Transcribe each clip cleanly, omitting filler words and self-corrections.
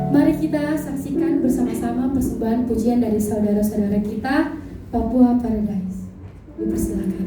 Mari kita saksikan bersama-sama persembahan pujian dari saudara-saudara kita Papua Paradise. Dipersilakan.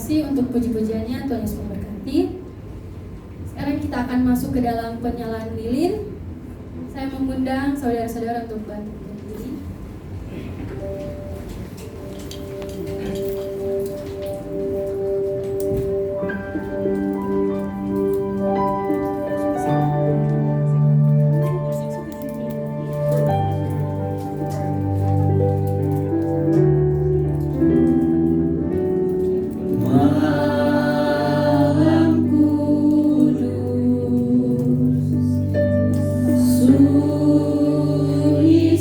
Untuk puji-pujiannya, Tuhan Yesus memberkati. Sekarang kita akan masuk ke dalam penyalaan lilin. Saya mengundang saudara-saudara untuk bantu berdiri. Sunyi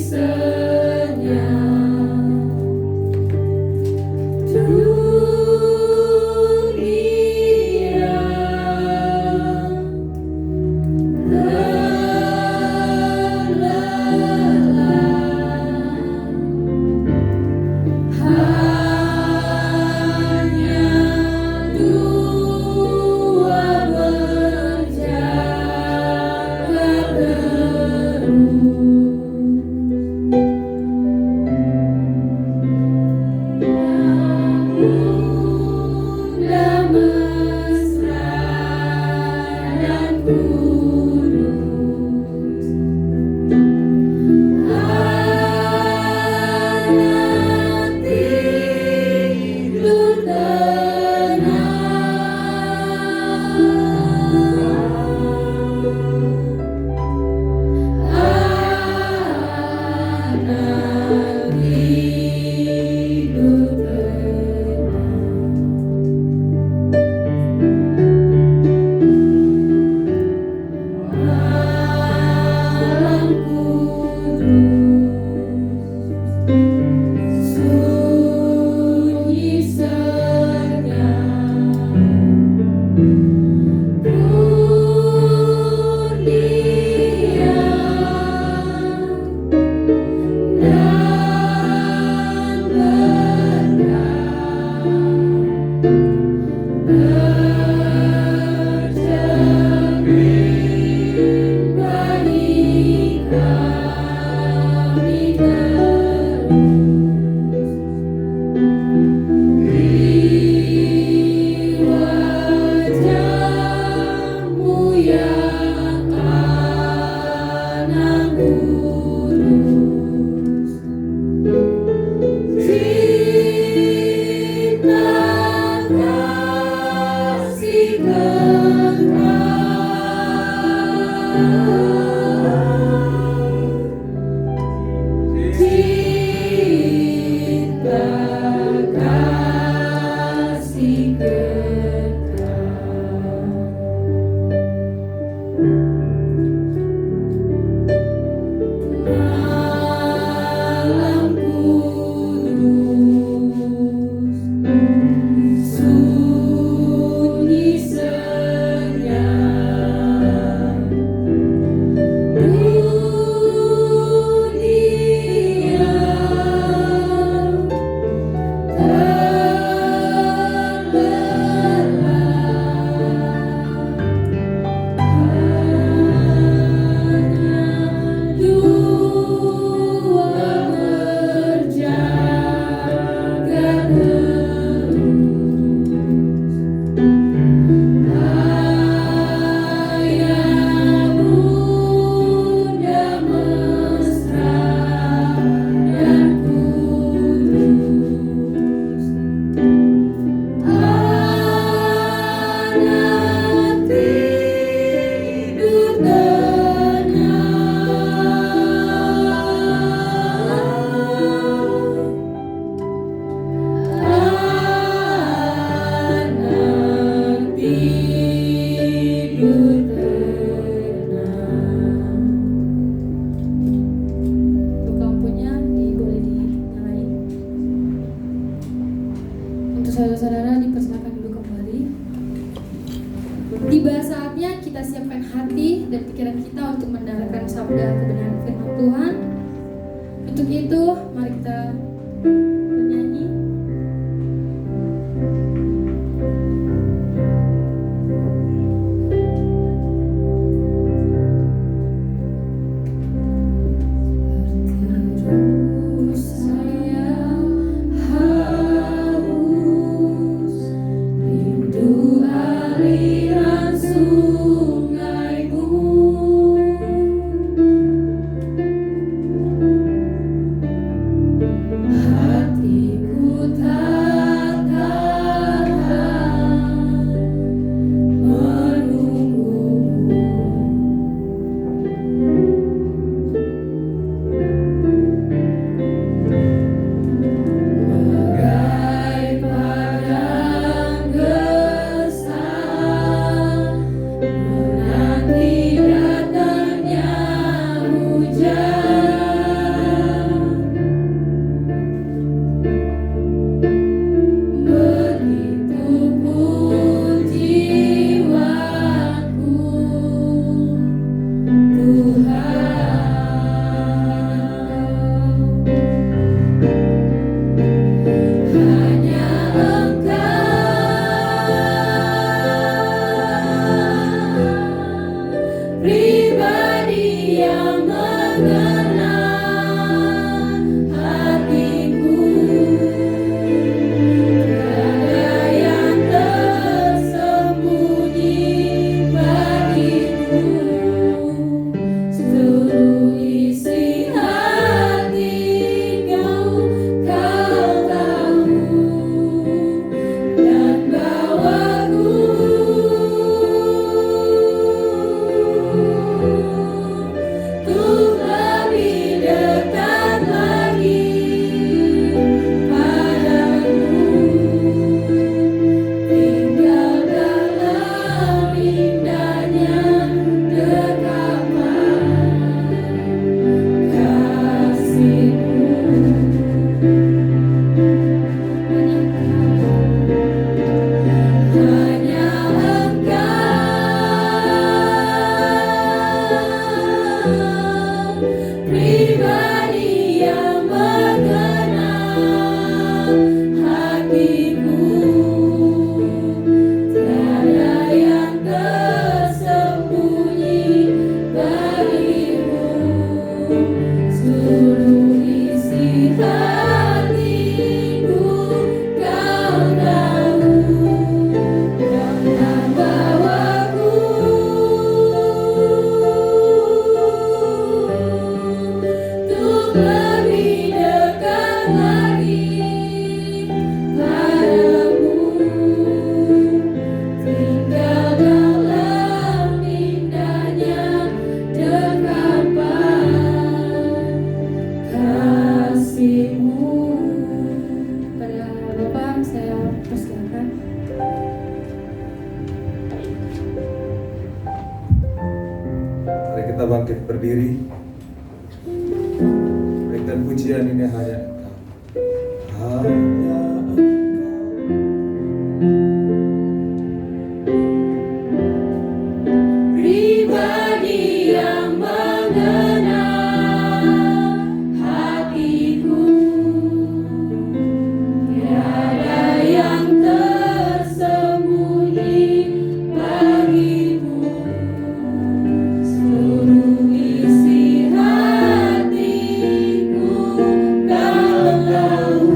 saudara-saudara dipersilakan duduk kembali. Tiba saatnya kita siapkan hati dan pikiran kita untuk mendengarkan sabda kebenaran firman Tuhan. Untuk itu, mari kita bernyanyi. bangkit berdiri. Berikan pujian ini hanya Engkau. Hanya Pribadi yang mengenal hatiku, tiada yang tersembunyi bagimu. Seluruh isi hatiku Kau tahu.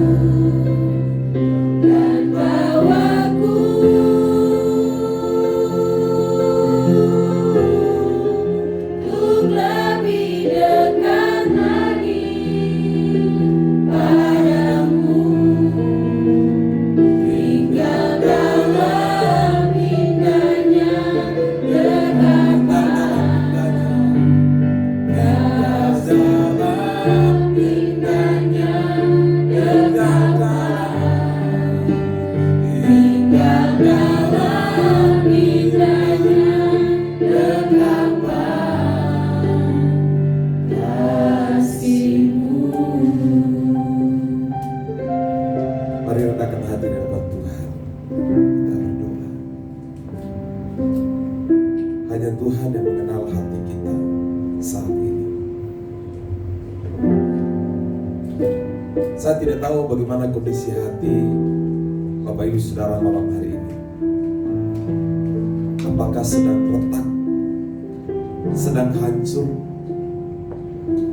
Saya tidak tahu bagaimana kondisi hati Bapak Ibu Saudara malam hari ini. Apakah sedang retak, sedang hancur,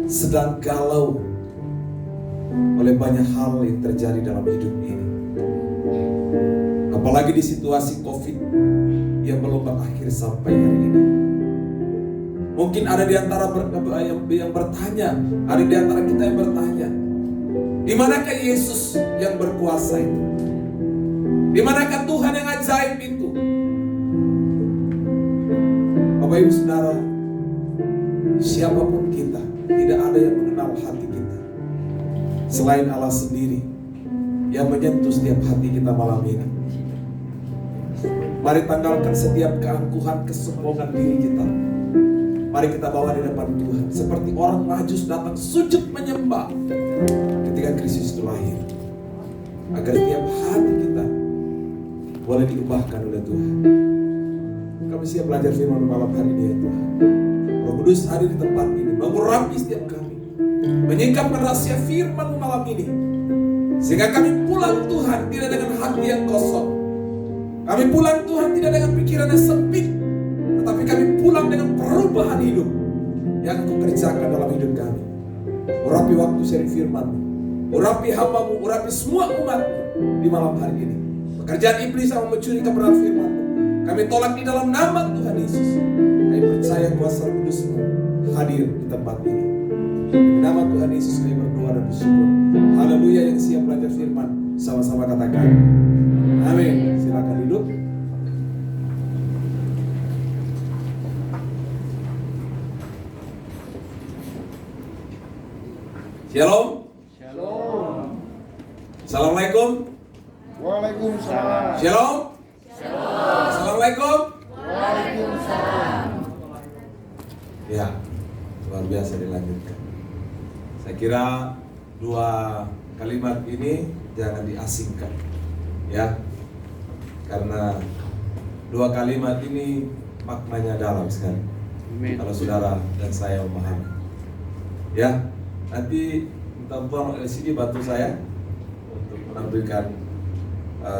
sedang galau oleh banyak hal yang terjadi dalam hidup ini. Apalagi di situasi COVID yang belum berakhir sampai hari ini. Mungkin ada di antara yang bertanya, ada di antara kita yang bertanya, di manakah Yesus yang berkuasa itu? Di manakah Tuhan yang ajaib itu? Bapak Ibu Saudara, siapapun kita, tidak ada yang mengenal hati kita selain Allah sendiri yang menyentuh setiap hati kita malam ini. Mari tanggalkan setiap keangkuhan, kesombongan diri kita. Mari kita bawa di depan Tuhan seperti orang Majus datang sujud menyembah ketika Kristus itu lahir, agar setiap hati kita boleh diubahkan oleh Tuhan. Kami siap belajar firman malam hari ini ya Tuhan. Roh Kudus hadir di tempat ini, mengurapi setiap kami, menyingkapkan rahasia firman malam ini, sehingga kami pulang Tuhan tidak dengan hati yang kosong. Kami pulang Tuhan tidak dengan pikiran yang sempit, tetapi kami pulang dengan perubahan hidup yang Kau kerjakan dalam hidup kami. Urapi waktu sharing firman-Mu, urapi hamba-Mu, urapi semua umat-Mu di malam hari ini. Pekerjaan iblis yang mencuri kebenaran firman-Mu, kami tolak di dalam nama Tuhan Yesus. Kami percaya kuasa Kudus-Mu hadir di tempat ini. Di nama Tuhan Yesus kami berdoa dan bersyukur. Haleluya. Yang siap belajar firman, sama-sama katakan amin. Silakan duduk. Shalom. Shalom. Assalamualaikum. Waalaikumsalam. Shalom. Assalamualaikum. Waalaikumsalam. Ya, luar biasa dilanjutkan. Saya kira dua kalimat ini jangan diasingkan, ya, karena dua kalimat ini maknanya dalam sekali. Kalau saudara dan saya memahami, ya, nanti minta tolong LCD bantu saya untuk menampilkan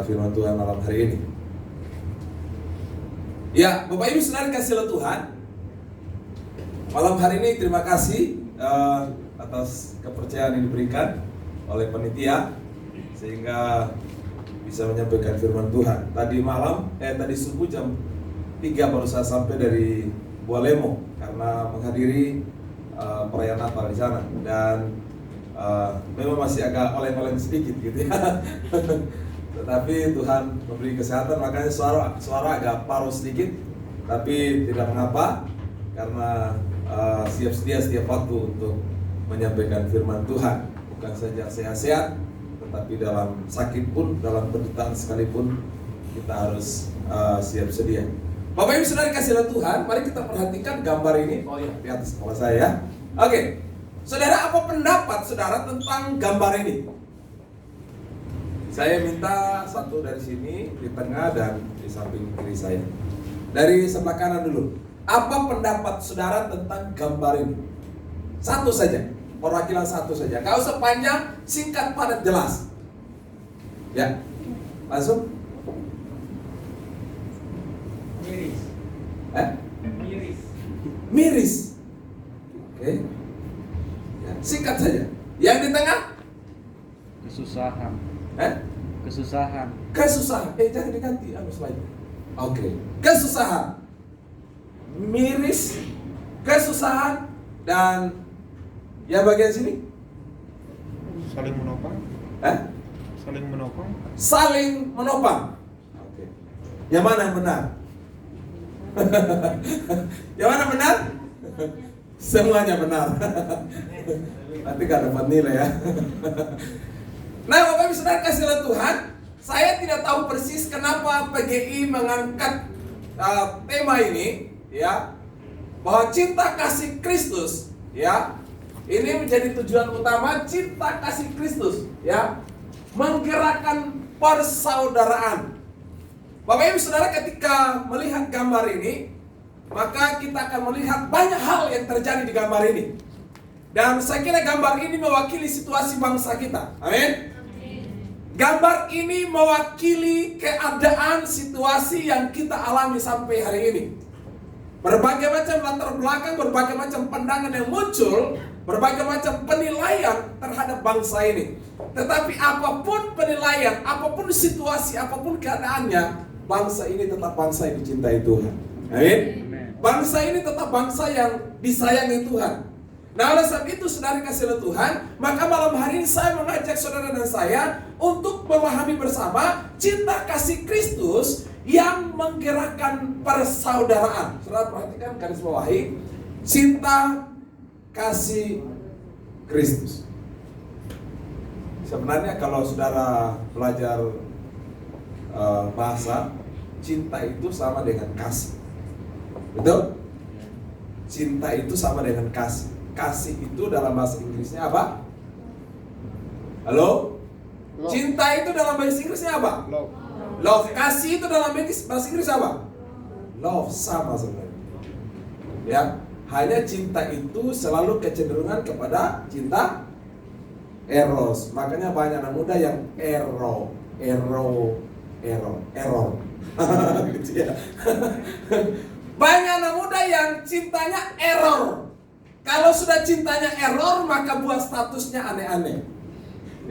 firman Tuhan malam hari ini. Ya, Bapak Ibu Saudara kasih Tuhan, malam hari ini terima kasih atas kepercayaan yang diberikan oleh panitia sehingga bisa menyampaikan firman Tuhan. Tadi subuh jam 3 baru saya sampai dari Bualemo karena menghadiri perayaan Natal di sana, dan memang masih agak oleng-oleng sedikit gitu ya. Tetapi Tuhan memberi kesehatan, makanya suara agak paruh sedikit, tapi tidak mengapa karena siap sedia setiap waktu untuk menyampaikan firman Tuhan. Bukan saja sehat-sehat, tetapi dalam sakit pun, dalam penderitaan sekalipun kita harus siap sedia. Bapak Ibu Saudara kasih Tuhan, mari kita perhatikan gambar ini. Oh ya, di atas kepala saya ya. Oke. Saudara, apa pendapat saudara tentang gambar ini? Saya minta satu dari sini, di tengah dan di samping kiri saya. Dari sebelah kanan dulu. Apa pendapat saudara tentang gambar ini? Satu saja, perwakilan satu saja. Gak usah panjang, singkat, padat, jelas. Ya, langsung. Miris. Miris. Miris. Oke. Ya, singkat saja. Yang di tengah? Kesusahan. Kesusahan. Kesusahan. Jangan diganti slide. Oke. Kesusahan. Miris, kesusahan, dan yang bagian sini? Saling menopang. Saling menopang. Saling menopang. Oke. Yang mana yang benar? Yang mana benar? Semuanya benar. Nanti gak dapat nilai ya. Nah, Bapak Ibu Saudara kasih Tuhan, saya tidak tahu persis kenapa PGI mengangkat tema ini, ya, bahwa cinta kasih Kristus, ya, ini menjadi tujuan utama. Cinta kasih Kristus, ya, menggerakkan persaudaraan. Bapak Ibu Saudara, ketika melihat gambar ini, maka kita akan melihat banyak hal yang terjadi di gambar ini. Dan saya kira gambar ini mewakili situasi bangsa kita. Amin. Gambar ini mewakili keadaan situasi yang kita alami sampai hari ini. Berbagai macam latar belakang, berbagai macam pandangan yang muncul, berbagai macam penilaian terhadap bangsa ini. Tetapi apapun penilaian, apapun situasi, apapun keadaannya, bangsa ini tetap bangsa yang dicintai Tuhan. Amin. Bangsa ini tetap bangsa yang disayangi Tuhan. Nah, oleh sebab itu, saudara kasih oleh Tuhan, maka malam hari ini saya mengajak saudara dan saya untuk memahami bersama cinta kasih Kristus yang menggerakkan persaudaraan. Saudara perhatikan garis bawahi, cinta kasih Kristus. Sebenarnya kalau saudara belajar bahasa, cinta itu sama dengan kasih. Betul? Cinta itu sama dengan kasih. Kasih itu dalam bahasa Inggrisnya apa? Halo? Love. Cinta itu dalam bahasa Inggrisnya apa? Love. Love. Kasih itu dalam bahasa Inggris apa? Love, sama sebenarnya. Ya, hanya cinta itu selalu kecenderungan kepada cinta eros. Makanya banyak anak muda yang error. Gitu ya. Banyak anak muda yang cintanya error. Kalau sudah cintanya error, maka buat statusnya aneh-aneh.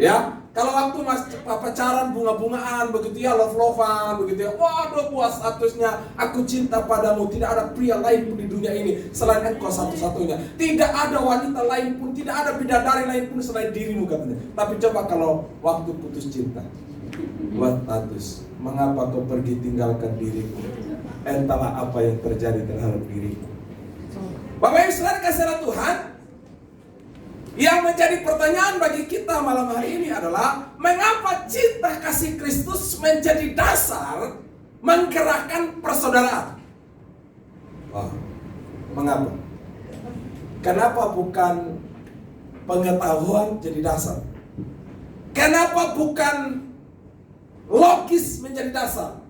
Ya, kalau waktu pacaran bunga-bungaan begitu ya, love-lovean begitu ya. Waduh, buat statusnya aku cinta padamu, tidak ada pria lain pun di dunia ini selain engkau satu-satunya. Tidak ada wanita lain pun, tidak ada bidadari lain pun selain dirimu katanya. Tapi coba kalau waktu putus cinta, buat status, mengapa kau pergi tinggalkan diriku? Entahlah apa yang terjadi terhadap diriku. Bapak Ibu Saudara kasih oleh Tuhan, yang menjadi pertanyaan bagi kita malam hari ini adalah mengapa cinta kasih Kristus menjadi dasar menggerakkan persaudaraan? Mengapa? Kenapa bukan pengetahuan jadi dasar? Kenapa bukan logis menjadi dasar?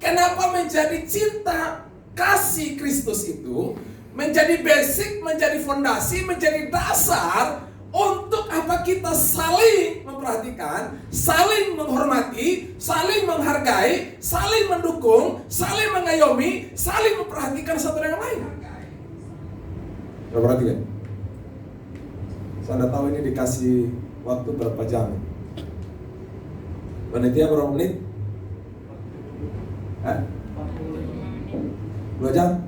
Kenapa menjadi cinta kasih Kristus itu menjadi basic, menjadi fondasi, menjadi dasar untuk apa kita saling memperhatikan, saling menghormati, saling menghargai, saling mendukung, saling mengayomi, saling memperhatikan satu dengan lain. Coba perhatikan. Saya tahu ini dikasih waktu berapa jam? Panitia berapa menit? 2 jam?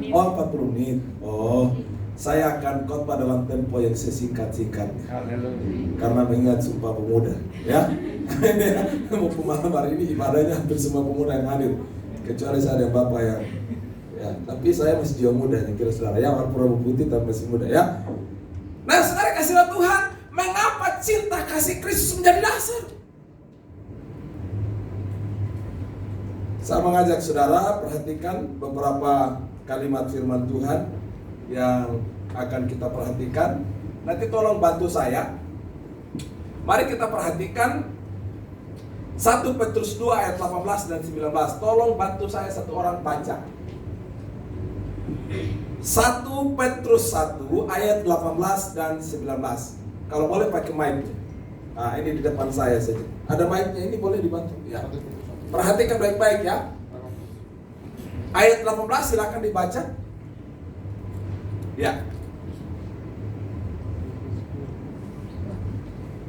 Oh, 40 menit. Oh, saya akan khotbah dalam tempo yang sesingkat-singkatnya. Karena mengingat Sumpah Pemuda, ya. Mau malam hari ini ibadahnya hampir semua pemuda yang hadir, kecuali saya dan bapak yang, ya. Tapi saya masih jiwa muda, yang kira saudara ya, orang pura putih tapi masih muda, ya. Nah, saudara kasihlah Tuhan, mengapa cinta kasih Kristus menjadi dasar? Saya mengajak saudara perhatikan beberapa kalimat firman Tuhan yang akan kita perhatikan. Nanti tolong bantu saya. Mari kita perhatikan 1 Petrus 2 ayat 18 dan 19. Tolong bantu saya satu orang baca. 1 Petrus 1 ayat 18 dan 19. Kalau boleh pakai mic. Nah, ini di depan saya saja. Ada mic-nya, ini boleh dibantu ya. Perhatikan baik-baik ya. Ayat 18 silakan dibaca. Ya.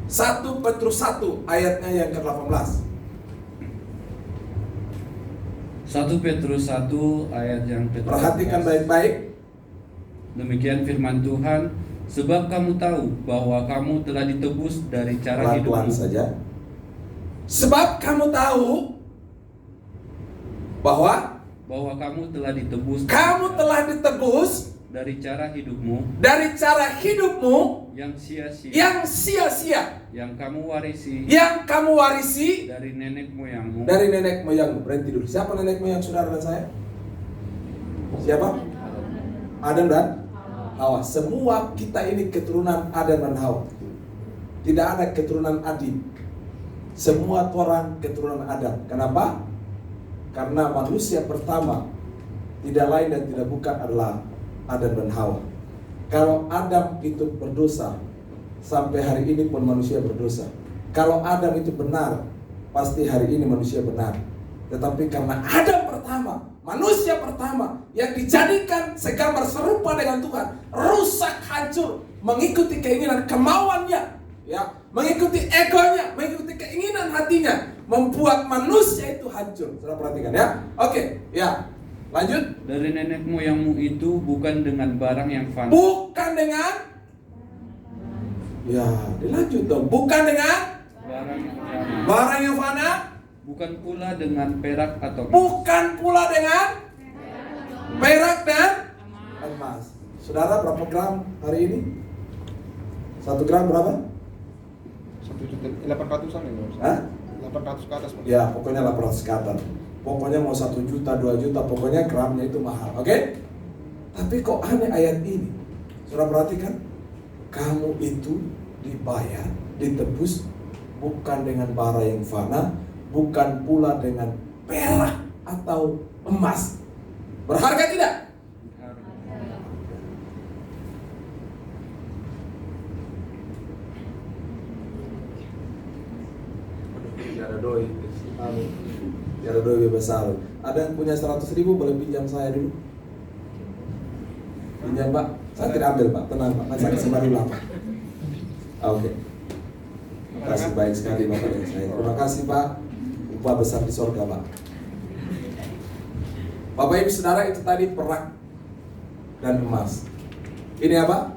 1 Petrus 1 ayatnya yang ke-18. 1 Petrus 1 ayat yang ke-18. Perhatikan baik-baik. Demikian firman Tuhan, sebab kamu tahu bahwa kamu telah ditebus dari cara Pelan-pelan hidupmu. saja. Sebab kamu tahu bahwa kamu telah ditebus dari cara hidupmu yang sia-sia, yang kamu warisi dari nenek moyangmu. Berhenti dulu. Siapa nenek moyang saudara dan saya? Siapa? Adam dan Hawa. Semua kita ini keturunan Adam dan Hawa. Tidak ada keturunan Adi. Semua orang keturunan Adam. Kenapa? Karena manusia pertama tidak lain dan tidak bukan adalah Adam dan Hawa. Kalau Adam itu berdosa, sampai hari ini pun manusia berdosa. Kalau Adam itu benar, pasti hari ini manusia benar. Tetapi karena Adam pertama, manusia pertama yang dijadikan segambar serupa dengan Tuhan, rusak, hancur, mengikuti keinginan kemauannya, ya, mengikuti egonya, mengikuti keinginan hatinya, membuat manusia itu hancur. Saudara perhatikan ya. Oke, ya. Lanjut. Dari nenek moyangmu itu bukan dengan barang yang fana. Bukan dengan, ya, dilanjut dong. Bukan dengan Barang yang fana. barang yang fana. Bukan pula dengan perak atau emas. Bukan pula dengan perak dan emas. Saudara, berapa gram hari ini? 1 gram berapa? 1.800-an ya, Mas. Hah? 800 ke atas, Mas. Ya, pokoknya 800 ke atas. Pokoknya mau 1 juta, 2 juta, pokoknya gramnya itu mahal. Oke? Tapi kok aneh ayat ini? Saudara perhatikan, kamu itu dibayar, ditebus bukan dengan bara yang fana, bukan pula dengan perak atau emas. Berharga tidak? Tiada doi, tiada doi besar. Ada yang punya 100.000 boleh pinjam saya dulu. Pinjam Pak, saya tidak ambil Pak, tenang Pak, saya kembali dulu Pak. Oke. Terima kasih baik sekali Bapak dan saya. Terima kasih Pak, upah besar di sorga Pak. Bapak Ibu Saudara, itu tadi perak dan emas. Ini apa?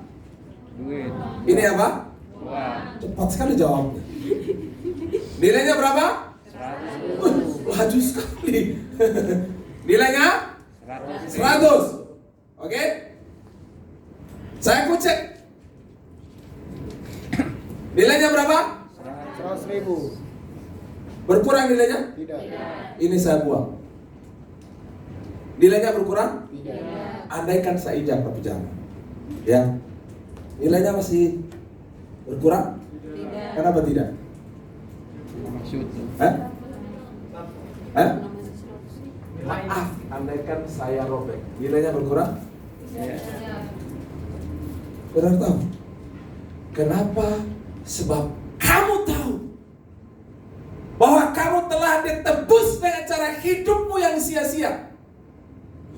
Duit. Ini apa? Uang. Cepat sekali jawabnya. Nilainya berapa? 100. Laju sekali. Nilainya 100. Oke? Saya kucek. Nilainya berapa? 100.000. Berkurang nilainya? Tidak. Ini saya buang. Nilainya berkurang? Tidak. Andaikan saya ijak tapi jangan. Ya. Nilainya masih berkurang? Tidak. Kenapa tidak? Maksud. Hah? Hah? Maaf, andaikan saya robek, nilainya berkurang? Saudara tahu? Kenapa? Sebab kamu tahu bahwa kamu telah ditebus dengan cara hidupmu yang sia-sia.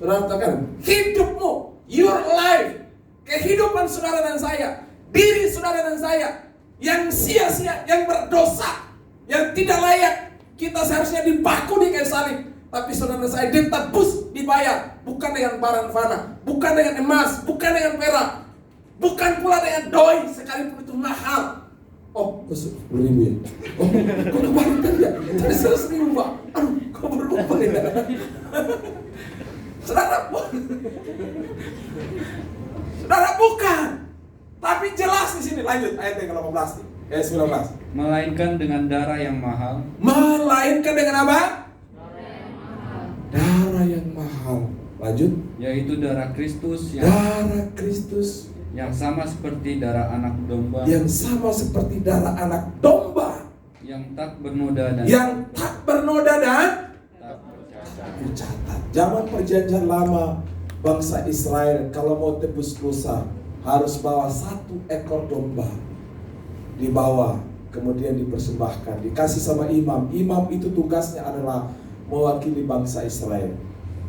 Saudara tahu kan? Hidupmu, your life, kehidupan saudara dan saya, diri saudara dan saya yang sia-sia, yang berdosa, yang tidak layak. Kita seharusnya dipaku di kayu salib, tapi saudara dan saya ditebus, dibayar, bukan dengan barang fana, bukan dengan emas, bukan dengan perak, bukan pula dengan doi, sekalipun itu mahal. Oh, 10.000 ya? Oh, kok kebalikan ya? Tadi 100.000 Pak. Aduh, kok berubah ya? Saudara, saudara bukan. Tapi jelas di sini. Lanjut ayat yang ke-18 nih. Ayat 19. Melainkan dengan darah yang mahal. Melainkan dengan apa? Darah yang mahal. Lanjut. Yaitu darah Kristus yang sama seperti darah anak domba. Yang sama seperti darah anak domba. Yang tak bernoda dan tak Catat. Zaman perjanjian lama, bangsa Israel kalau mau tebus dosa harus bawa 1 ekor domba, dibawa kemudian dipersembahkan, dikasih sama imam. Imam itu tugasnya adalah mewakili bangsa Israel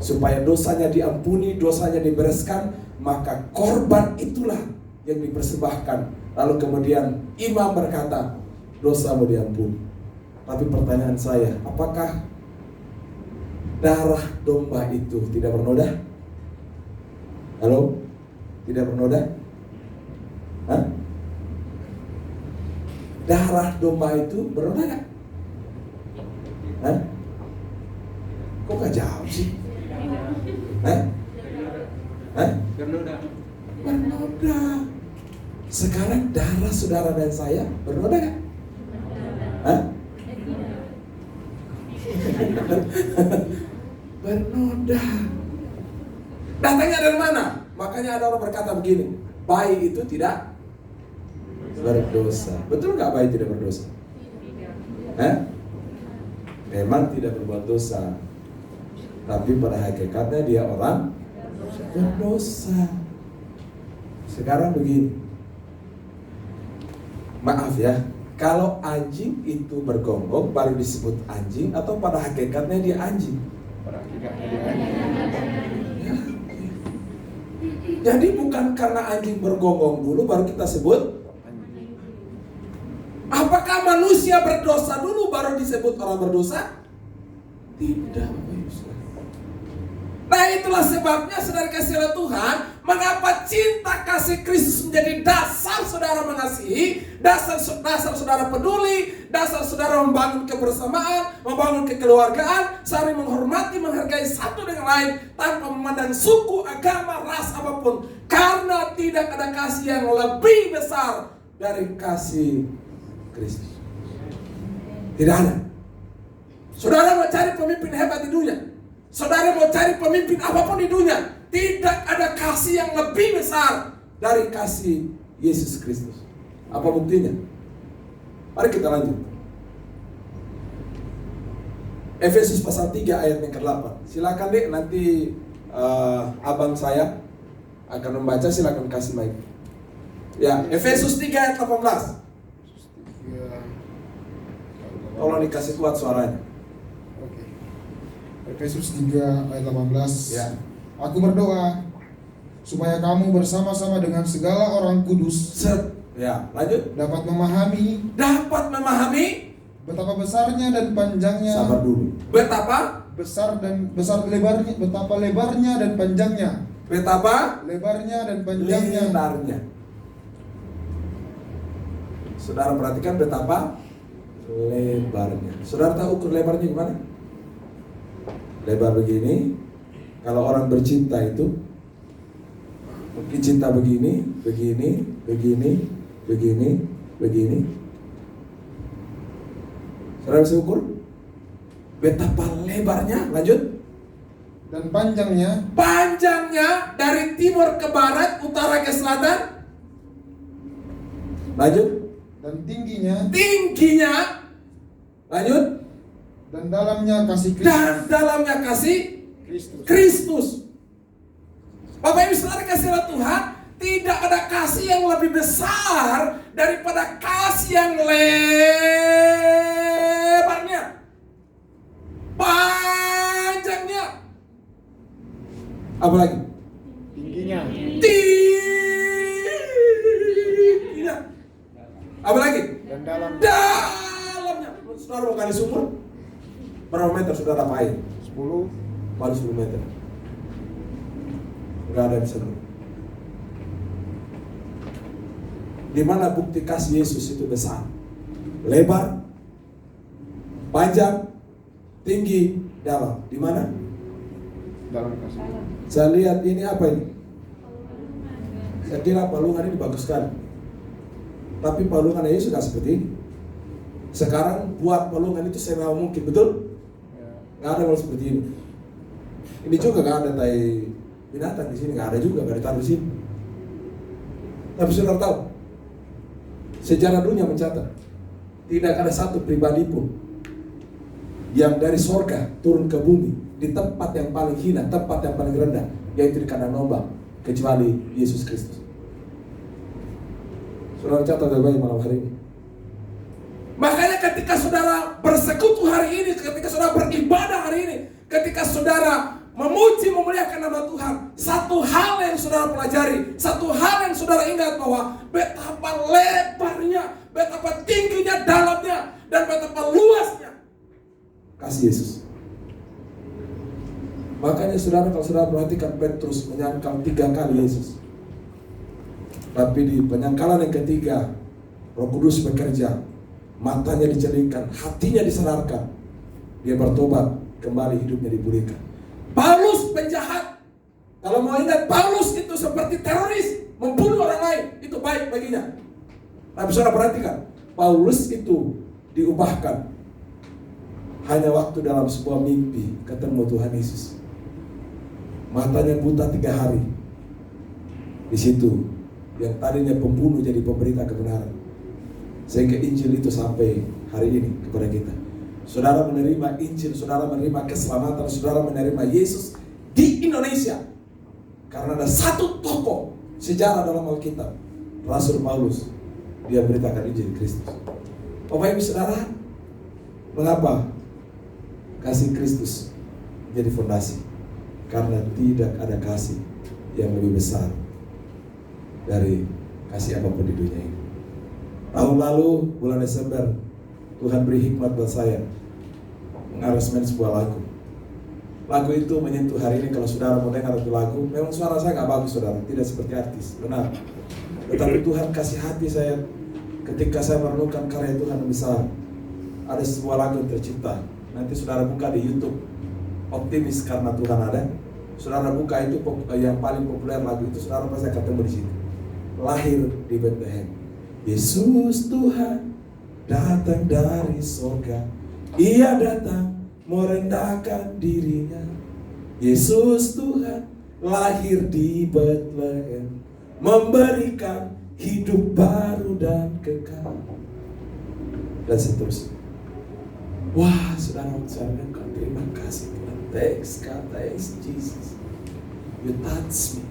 supaya dosanya diampuni, dosanya dibereskan. Maka korban itulah yang dipersembahkan. Lalu kemudian imam berkata, dosamu diampuni. Tapi pertanyaan saya, apakah darah domba itu tidak bernoda? Halo? Tidak bernoda? Hah? Darah domba itu bernoda gak? Hah? Kok gak jawab sih? Hah? Hah? Bernoda. Sekarang darah saudara dan saya bernoda gak? Hah? Bernoda. Datangnya dari mana? Makanya ada orang berkata begini, bayi itu tidak berdosa. Betul gak bayi tidak berdosa? Hah? Memang tidak berbuat dosa, tapi pada hakikatnya dia orang berdosa. Sekarang begini. Maaf ya, kalau anjing itu bergonggong baru disebut anjing atau pada hakikatnya dia anjing? Pada hakikatnya dia anjing. Ya. Jadi bukan karena anjing bergonggong dulu baru kita sebut. Apakah manusia berdosa dulu baru disebut orang berdosa? Tidak, Bapak Ibu Saudara. Nah itulah sebabnya saudara kasih oleh Tuhan, mengapa cinta kasih Kristus menjadi dasar saudara mengasihi, dasar saudara peduli, dasar saudara membangun kebersamaan, membangun kekeluargaan, saling menghormati, menghargai satu dengan lain tanpa memandang suku, agama, ras apapun, karena tidak ada kasih yang lebih besar dari kasih Kristus. Tidak ada. Saudara mau cari pemimpin hebat di dunia, saudara mau cari pemimpin apapun di dunia, tidak ada kasih yang lebih besar dari kasih Yesus Kristus. Apa buktinya? Mari kita lanjut. Efesus pasal 3 ayat yang ke-8. Silakan dek, nanti abang saya akan membaca, silakan kasih mic. Ya, Efesus 3 ayat 18. Tolong dikasih kuat suaranya. Oke. Efesus 3 ayat 18. Ya. Aku berdoa supaya kamu bersama-sama dengan segala orang kudus Ya, lanjut. dapat memahami Betapa besarnya dan panjangnya. sabar dulu. Betapa lebarnya dan panjangnya. Betapa Lebarnya dan panjangnya. lebarnya. Saudara perhatikan betapa lebarnya. Saudara tahu ukur lebarnya gimana? Lebar begini. Kalau orang bercinta itu mungkin cinta begini, begini, begini, begini, begini. Saudara bisa ukur? Betapa lebarnya, lanjut. Dan panjangnya Dari timur ke barat, utara ke selatan. Lanjut. dan tingginya Lanjut. dan dalamnya kasih Kristus. Dan dalamnya kasih Kristus. Bapak Ibu Saudara kasih oleh Tuhan, tidak ada kasih yang lebih besar daripada kasih yang lebarnya, panjangnya, apa lagi? Tingginya. Tingginya. Apa lagi? Dan dalamnya. Dalamnya. Saudara mau kali sumur? Berapa meter saudara pakai? 10. Baru 10 meter. Enggak ada yang bisa dulu. Di mana bukti kasih Yesus itu besar? Lebar, panjang, tinggi, dalam. Di mana? Dalam kasih. Saya lihat ini apa ini? Saya kira palungan ini bagus sekali. Tapi palungan Yesus sudah seperti ini. Sekarang buat palungan itu semua mungkin, betul? Nggak ada yang seperti ini. Ini juga nggak ada tai binatang di sini, nggak ada juga, nggak ditaruh di sini. Tapi saudara tahu, sejarah dunia mencatat tidak ada satu pribadi pun yang dari sorga turun ke bumi di tempat yang paling hina, tempat yang paling rendah, yaitu di kandang domba, kecuali Yesus Kristus. Saudara catat baik malam hari ini. Makanya ketika saudara bersekutu hari ini, ketika saudara beribadah hari ini, ketika saudara memuji, memuliakan nama Tuhan, satu hal yang saudara pelajari, satu hal yang saudara ingat bahwa betapa lebarnya, betapa tingginya, dalamnya, dan betapa luasnya kasih Yesus. Makanya saudara, kalau saudara perhatikan, Petrus menyangkal 3 kali Yesus. Tapi di penyangkalan yang ketiga, Roh Kudus bekerja, matanya dicelingkan, hatinya disadarkan, dia bertobat, kembali hidupnya dipulihkan. Paulus penjahat, kalau mau ingat, Paulus itu seperti teroris, membunuh orang lain, itu baik baginya. Tapi saudara perhatikan, Paulus itu diubahkan hanya waktu dalam sebuah mimpi ketemu Tuhan Yesus. Matanya buta 3 hari. Di situ yang tadinya pembunuh jadi pemberita kebenaran. Sehingga Injil itu sampai hari ini kepada kita. Saudara menerima Injil, saudara menerima keselamatan, saudara menerima Yesus di Indonesia. Karena ada satu tokoh, sejarah dalam Alkitab, Rasul Paulus, dia beritakan Injil Kristus. Bapak Ibu Saudara, mengapa kasih Kristus jadi fondasi? Karena tidak ada kasih yang lebih besar dari kasih apapun di dunia ini. Tahun lalu, bulan Desember, Tuhan beri hikmat buat saya mengaransemen sebuah lagu. Lagu itu menyentuh hari ini. Kalau saudara mau dengar itu lagu, memang suara saya gak bagus saudara, tidak seperti artis, benar. Tetapi Tuhan kasih hati saya ketika saya merenungkan karya Tuhan yang besar. Ada sebuah lagu yang tercipta. Nanti saudara buka di YouTube, Optimis Karena Tuhan Ada. Saudara buka itu yang paling populer lagu itu, saudara pasti akan ketemu di situ. Lahir di Bethlehem. Yesus Tuhan datang dari sorga. Ia datang merendahkan dirinya. Yesus Tuhan lahir di Bethlehem, memberikan hidup baru dan kekal. Dan seterusnya. Wah, saudara, terima kasih Tuhan. Thanks God, thanks Jesus. You touch me,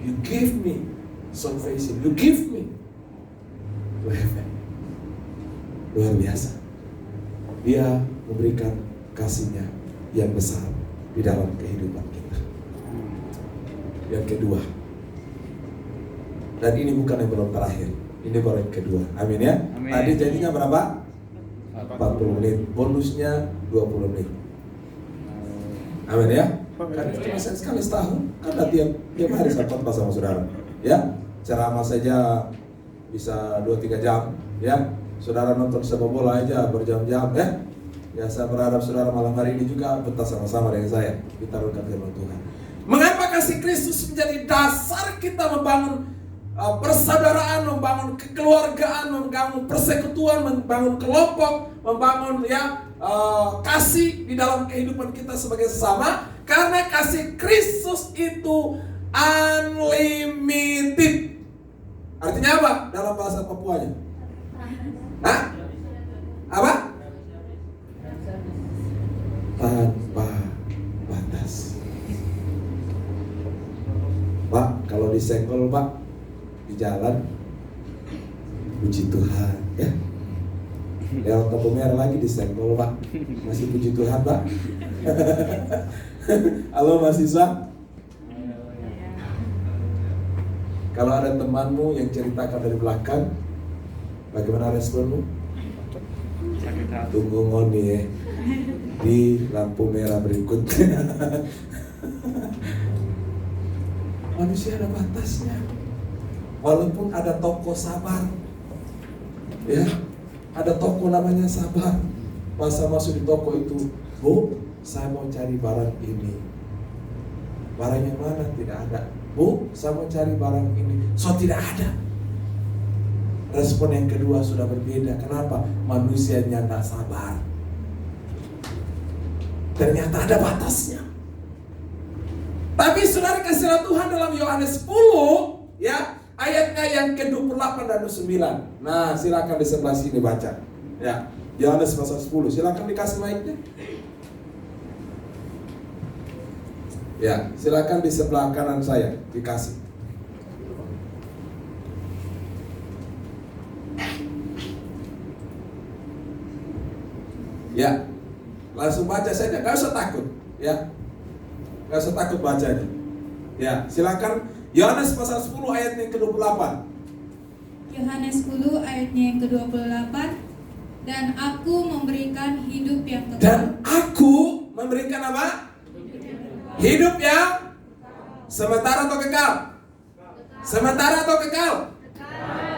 you give me salvation, you give me to heaven. Luar biasa. Dia memberikan kasihnya yang besar di dalam kehidupan kita. Yang kedua, dan ini bukan yang belum terakhir, ini baru yang kedua. Amin ya. Amin. Tadi jadinya berapa? 40 menit, bonusnya 20 menit. Amin ya. Kan cuma sekali setahun, kan tiap hari saya khotbah sama saudara. Ya, ceramah saja bisa 2-3 jam. Ya, saudara nonton sepak bola aja berjam-jam ya. Ya, saya berharap saudara malam hari ini juga betah sama-sama dengan saya. Kita renungkan firman Tuhan. Mengapa kasih Kristus menjadi dasar kita membangun persaudaraan, membangun kekeluargaan, membangun persekutuan, membangun kelompok, membangun kasih di dalam kehidupan kita sebagai sesama? Karena kasih Kristus itu unlimited. Artinya apa dalam bahasa Papuanya? Hah? Apa? Tanpa batas. Pak, kalau disenggol Pak di jalan, puji Tuhan ya. Lewat lampu merah lagi disenggol Pak, masih puji Tuhan Pak. Halo mahasiswa. Kalau ada temanmu yang ceritakan dari belakang, bagaimana responmu? Sakit hati. Tunggu ngoni ya di lampu merah berikutnya. Manusia ada batasnya. Walaupun ada toko sabar, ya, ada toko namanya sabar. Pas saya masuk di toko itu, Bu, saya mau cari barang ini. Barang yang mana? Tidak ada. Bu, saya mau cari barang ini. So tidak ada. Respon yang kedua sudah berbeda. Kenapa? Manusianya tidak sabar. Ternyata ada batasnya. Tapi saudara kasih Tuhan dalam Yohanes 10, ya, ayatnya yang ke-28 dan 29. Nah, silakan di sebelah sini baca. Ya, Yohanes pasal 10. Silakan dikasih mic-nya. Ya, silakan di sebelah kanan saya dikasih. Ya, langsung baca saja, nggak usah takut, ya, nggak usah takut bacanya. Ya, silakan. Yohanes pasal 10 ayat yang ke-28. Yohanes 10 ayatnya yang ke-28. Dan aku memberikan hidup yang kekal. Dan aku memberikan apa? Hidup yang sementara atau kekal? Sementara atau kekal?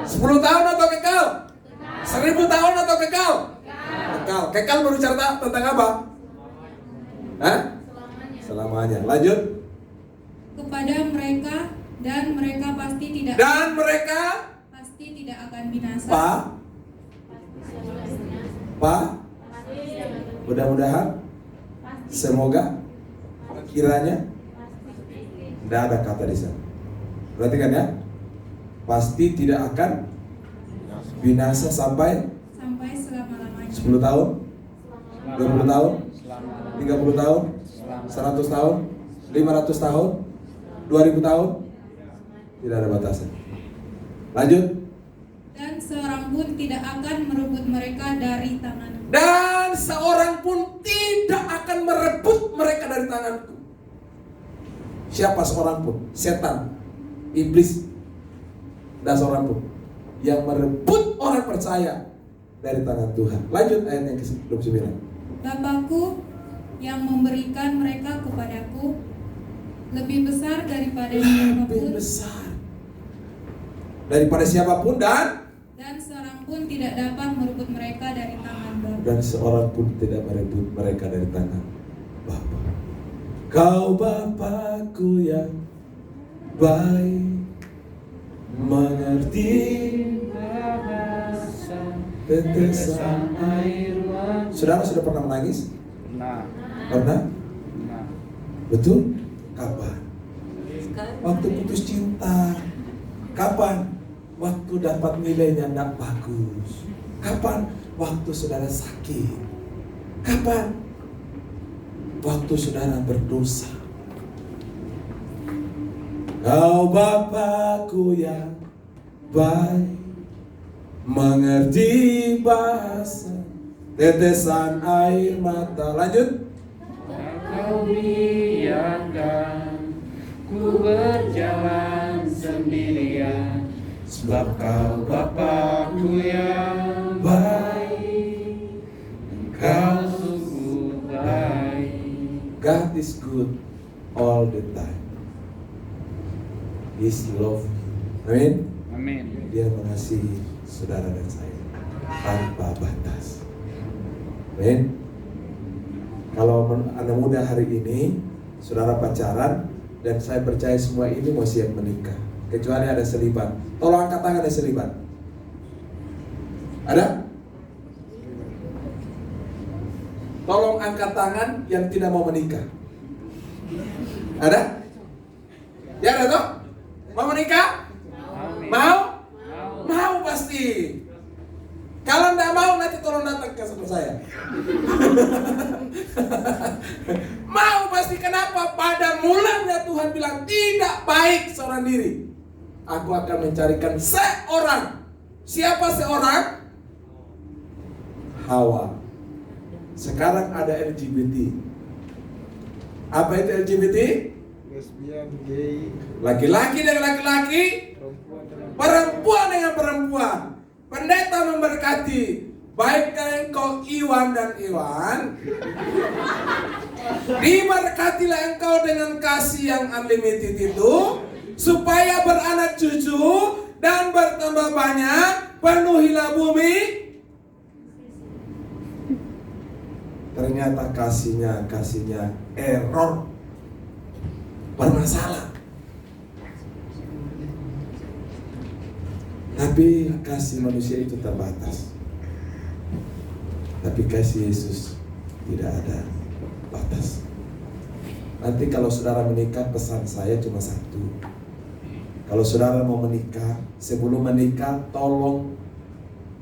10 tahun atau kekal? 1000 tahun atau kekal? Kekal. Kekal berbicara tentang apa? Hah? Selamanya. Lanjut. Kepada mereka, dan mereka pasti tidak akan binasa. Mudah-mudahan, semoga, kiranya, tidak ada kata di sana. Perhatikan ya, pasti tidak akan binasa sampai selama-lamanya. 10 tahun, 20 tahun, 30 tahun, 100 tahun, 500 tahun, 2000 tahun. Tidak ada batasan. Lanjut. Dan seorang pun tidak akan merebut mereka dari tanganku. Dan seorang pun tidak akan merebut mereka dari tanganku. Siapa seorang pun? Setan, iblis, dan seorang pun yang merebut orang percaya dari tangan Tuhan. Lanjut ayat yang ke-29. Bapakku yang memberikan mereka kepadaku lebih besar daripada Lebih siapapun, besar daripada siapapun, dan seorang pun tidak dapat merebut mereka dari tangan Bapa. dan seorang pun tidak merebut mereka dari tangan Bapa. Kau Bapakku yang baik, mengerti tetesan air mata. Saudara sudah pernah menangis? Pernah. Pernah? Pernah. Betul? Kapan? Waktu putus cinta. Kapan? Waktu dapat nilainya tidak bagus. Kapan? Waktu saudara sakit. Kapan? Waktu saudara berdosa. Kau Bapakku yang baik, mengerti bahasa tetesan air mata. Lanjut. Kau biarkan ku berjalan sendirian, sebab kau Bapakku yang baik, kau sungguh baik. God is good all the time. His love. Amin. Amin. Dia mengasihi saudara dan saya tanpa batas. Amin. Kalau anak muda hari ini, saudara pacaran, dan saya percaya semua ini mau siap menikah, kecuali ada selibat. Tolong angkat tangan ada selibat. Ada? Tolong angkat tangan yang tidak mau menikah. Ada? Ya ada toh? Mau menikah? Mau? Mau pasti. Kalau enggak mau nanti tolong datang ke sama saya. Mau pasti. Kenapa? Pada mulanya Tuhan bilang tidak baik seorang diri. Aku akan mencarikan seorang. Siapa seorang? Hawa. Sekarang ada LGBT. Apa itu LGBT? Lesbian, gay, Laki-laki dengan laki-laki, perempuan dengan perempuan dengan perempuan. Pendeta memberkati. Baiklah engkau Iwan dan Iwan, diberkatilah engkau dengan kasih yang unlimited itu, supaya beranak cucu dan bertambah banyak, penuhilah bumi. Ternyata kasihnya error, bermasalah. Tapi kasih manusia itu terbatas. Tapi kasih Yesus tidak ada batas. Nanti kalau saudara menikah, pesan saya cuma satu. Kalau saudara mau menikah, sebelum menikah tolong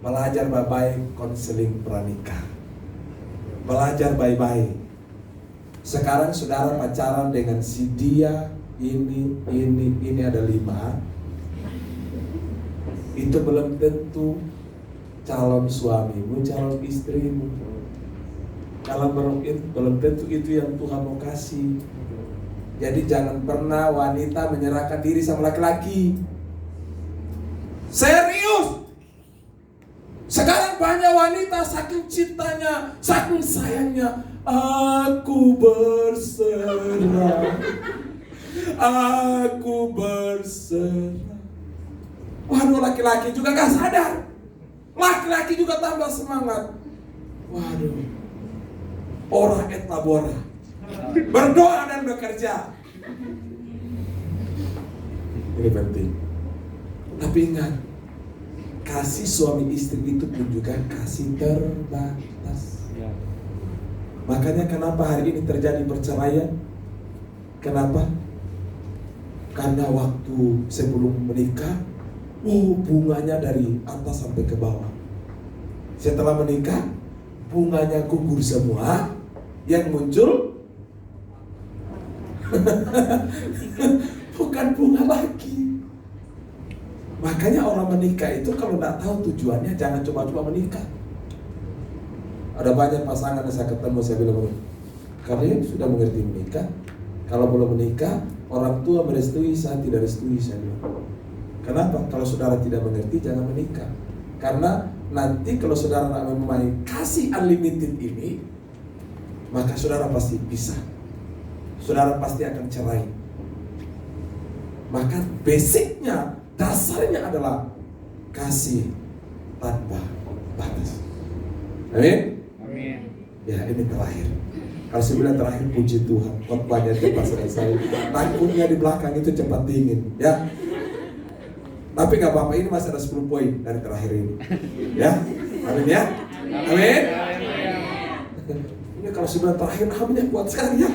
belajar baik-baik konseling pranikah. Belajar baik-baik. Sekarang saudara pacaran dengan si dia, ini ada 5. Itu belum tentu calon suamimu, calon istrimu. Kalau belum tentu itu yang Tuhan mau kasih. Jadi jangan pernah wanita menyerahkan diri sama laki-laki. Serius. Sekarang banyak wanita saking cintanya, saking sayangnya, aku berserah. Aku berserah. Waduh, laki-laki juga gak sadar. Laki-laki juga tambah semangat. Waduh, ora et labora, berdoa dan bekerja. Ini penting. Tapi ingat, kasih suami istri itu pun juga kasih terbatas. Makanya kenapa hari ini terjadi perceraian? Kenapa? Karena waktu sebelum menikah, bunganya dari atas sampai ke bawah. Setelah menikah, bunganya gugur semua. Yang muncul bukan bunga lagi, Makanya orang menikah itu kalau nggak tahu tujuannya, jangan coba-coba menikah. Ada banyak pasangan yang saya ketemu, saya bilang, kalian sudah mengerti menikah? Kalau belum menikah, orang tua merestui, saya tidak restui, saya bilang. Kenapa? Kalau saudara tidak mengerti, jangan menikah. Karena nanti kalau saudara tidak memahami kasih unlimited ini, maka saudara pasti pisah. Saudara pasti akan cerai. Maka basicnya, dasarnya adalah kasih tanpa batas. Amin? Amin. Ya, ini terakhir. Kalau saya bilang terakhir, puji Tuhan, khotbahnya cepat selesai. Takutnya di belakang itu cepat dingin, ya. Tapi nggak apa-apa, ini masih ada 10 poin dari terakhir ini, ya. Amin ya. Amin. Ini kalau saya bilang terakhir, aminnya kuat sekali ya.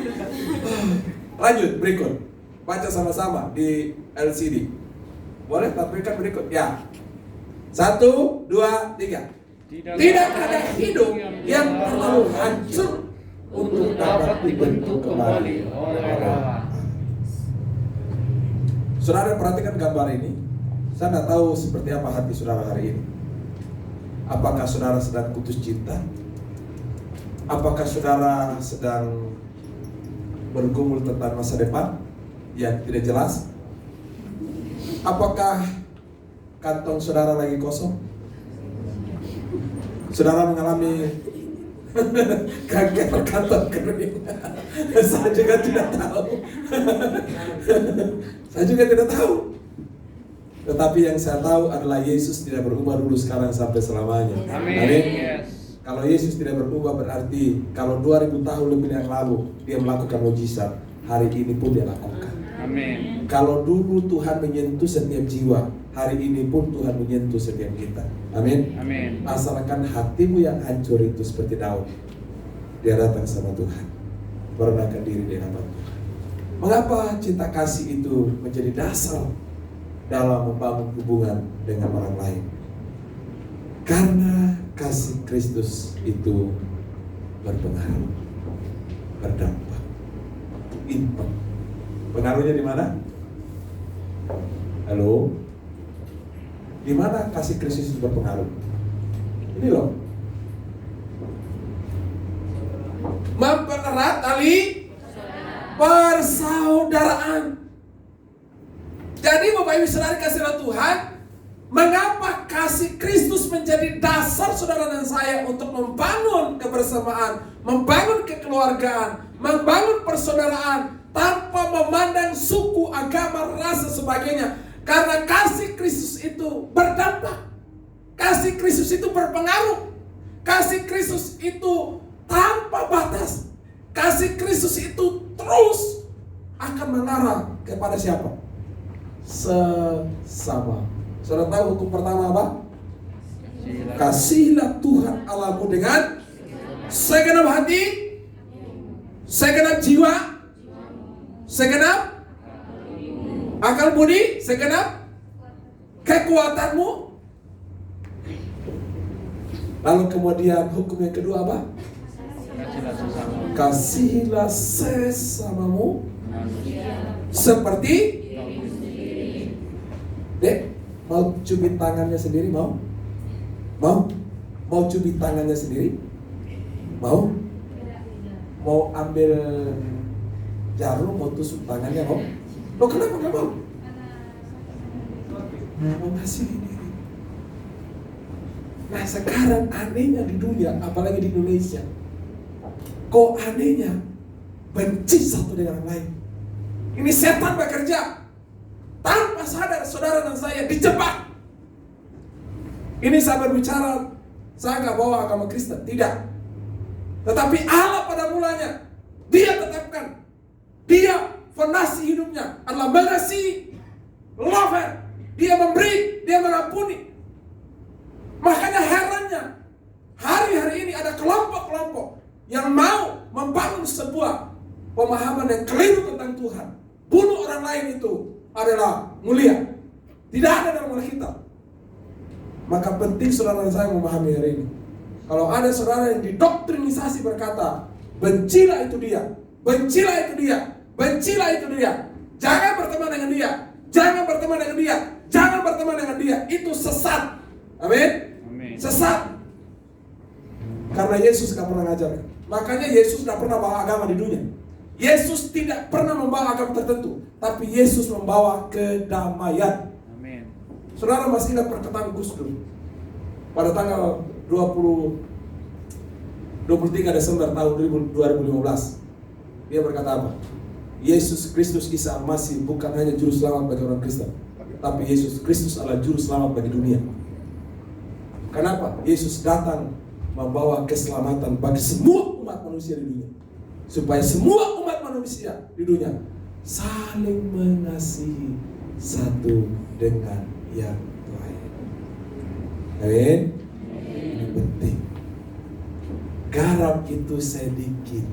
Lanjut berikut, baca sama-sama di LCD. Boleh tampilkan berikut, ya. 1, 2, 3. Tidak ada hidup yang terlalu hancur untuk dapat dibentuk kembali oleh Allah. Saudara perhatikan gambar ini. Saya tidak tahu seperti apa hati saudara hari ini. Apakah saudara sedang putus cinta? Apakah saudara sedang bergumul tentang masa depan yang tidak jelas? Apakah kantong saudara lagi kosong? Saudara mengalami kanker kantong kering? Saya juga tidak tahu. Saya juga tidak tahu. Tetapi yang saya tahu adalah Yesus tidak berubah dulu, sekarang, sampai selamanya. Amin. Yes. Kalau Yesus tidak berubah berarti kalau 2000 tahun lebih yang lalu dia melakukan mujizat, hari ini pun dia lakukan. Amin. Kalau dulu Tuhan menyentuh setiap jiwa, hari ini pun Tuhan menyentuh setiap kita. Amin. Amin. Asalkan hatimu yang hancur itu seperti Daud, dia datang sama Tuhan, merendahkan diri di hadapan Tuhan. Mengapa cinta kasih itu menjadi dasar dalam membangun hubungan dengan orang lain? Karena kasih Kristus itu berpengaruh, berdampak, impact. Pengaruhnya di mana? Halo? Di mana kasih Kristus itu berpengaruh? Ini loh. Mempererat tali persaudaraan. Jadi Bapak Ibu Saudara kasih Tuhan, mengapa kasih Kristus menjadi dasar saudara dan saya untuk membangun kebersamaan, membangun kekeluargaan, membangun persaudaraan tanpa memandang suku, agama, rasa, sebagainya. Karena kasih Kristus itu berdampak, kasih Kristus itu berpengaruh, kasih Kristus itu tanpa batas, kasih Kristus itu terus akan mengarah kepada siapa? Sesama. Saudara tahu hukum pertama apa? Kasihilah Tuhan Allahmu dengan segenap hati, segenap jiwa, segenap akal budi, segenap kekuatanmu. Lalu kemudian hukum yang kedua apa? Kasihilah sesamamu seperti Dek, mau cubit tangannya sendiri, mau? Mau? Mau cubit tangannya sendiri? Mau? Mau ambil jarum, mau tusuk tangannya, mau? Loh kenapa gak mau? Mau ngasihin diri. Nah sekarang anehnya di dunia, apalagi di Indonesia, kok anehnya benci satu dengan yang lain. Ini setan bekerja. Tanpa sadar saudara dan saya dijebak. Ini saya berbicara, saya gak bawa agama Kristen, tidak. Tetapi Allah pada mulanya, Dia tetapkan, Dia fondasi hidupnya adalah mengasihi, lover. Dia memberi, Dia mengampuni. Makanya herannya, hari-hari ini ada kelompok-kelompok yang mau membangun sebuah pemahaman yang keliru tentang Tuhan. Bunuh orang lain itu adalah mulia. Tidak ada dalam Alkitab. Maka penting saudara dan saya memahami hari ini. Kalau ada saudara yang didoktrinisasi berkata, bencilah itu dia, bencilah itu dia, bencilah itu dia, jangan berteman dengan dia, jangan berteman dengan dia, Jangan berteman dengan dia, itu sesat. Amin. Amin. Sesat. Karena Yesus gak pernah ngajarkan. Makanya Yesus gak pernah bawa agama di dunia. Yesus tidak pernah membawa agama tertentu, tapi Yesus membawa kedamaian. Amin. Saudara masih ingat perkataan Gus Dur pada tanggal 23 Desember tahun 2015. Dia berkata apa? Yesus Kristus Isa Masih bukan hanya juru selamat bagi orang Kristen, tapi Yesus Kristus adalah juru selamat bagi dunia. Kenapa? Yesus datang membawa keselamatan bagi semua umat manusia di dunia, supaya semua umat manusia di dunia saling mengasihi satu dengan yang lain. Amin. Ini penting. Garam itu sedikit,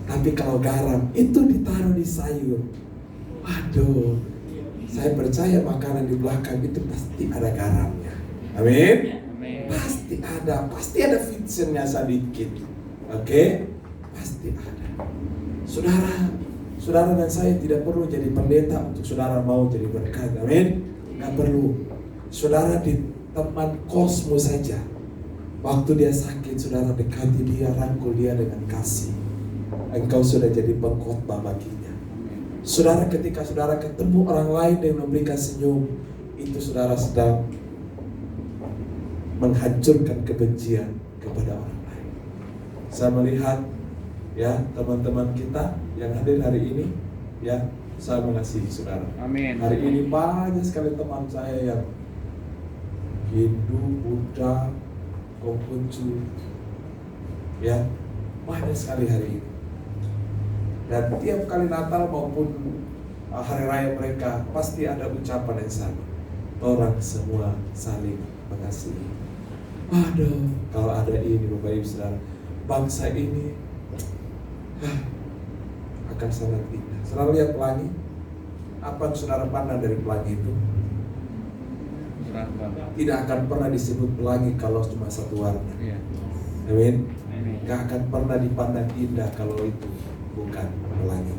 tapi kalau garam itu ditaruh di sayur, aduh, saya percaya makanan di belakang itu pasti ada garamnya. Amin. Pasti ada fitsennya sedikit. Oke? Pasti ada. Saudara dan saya tidak perlu jadi pendeta untuk saudara mau jadi berkat. Amin. Gak perlu. Saudara di teman kosmu saja. Waktu dia sakit, saudara dekati dia, rangkul dia dengan kasih. Engkau sudah jadi pengkhotbah baginya. Saudara, ketika saudara ketemu orang lain yang memberikan senyum, itu saudara sedang menghancurkan kebencian kepada orang lain. Saya melihat ya teman-teman kita yang hadir hari ini, ya saya mengasihi saudara. Amin. Hari ini banyak sekali teman saya yang Hindu, Buddha, Konghucu, ya banyak sekali hari ini. Dan tiap kali Natal maupun hari raya mereka pasti ada ucapan yang sama. Orang semua saling mengasihi. Aduh, kalau ada ini Bapak Ibu Saudara, bangsa ini akan sangat indah. Saudara lihat pelangi, apa yang saudara pandang dari pelangi itu? Tidak akan pernah disebut pelangi kalau cuma satu warna. Iya. Amin. Amin. Gak akan pernah dipandang indah kalau itu bukan pelangi.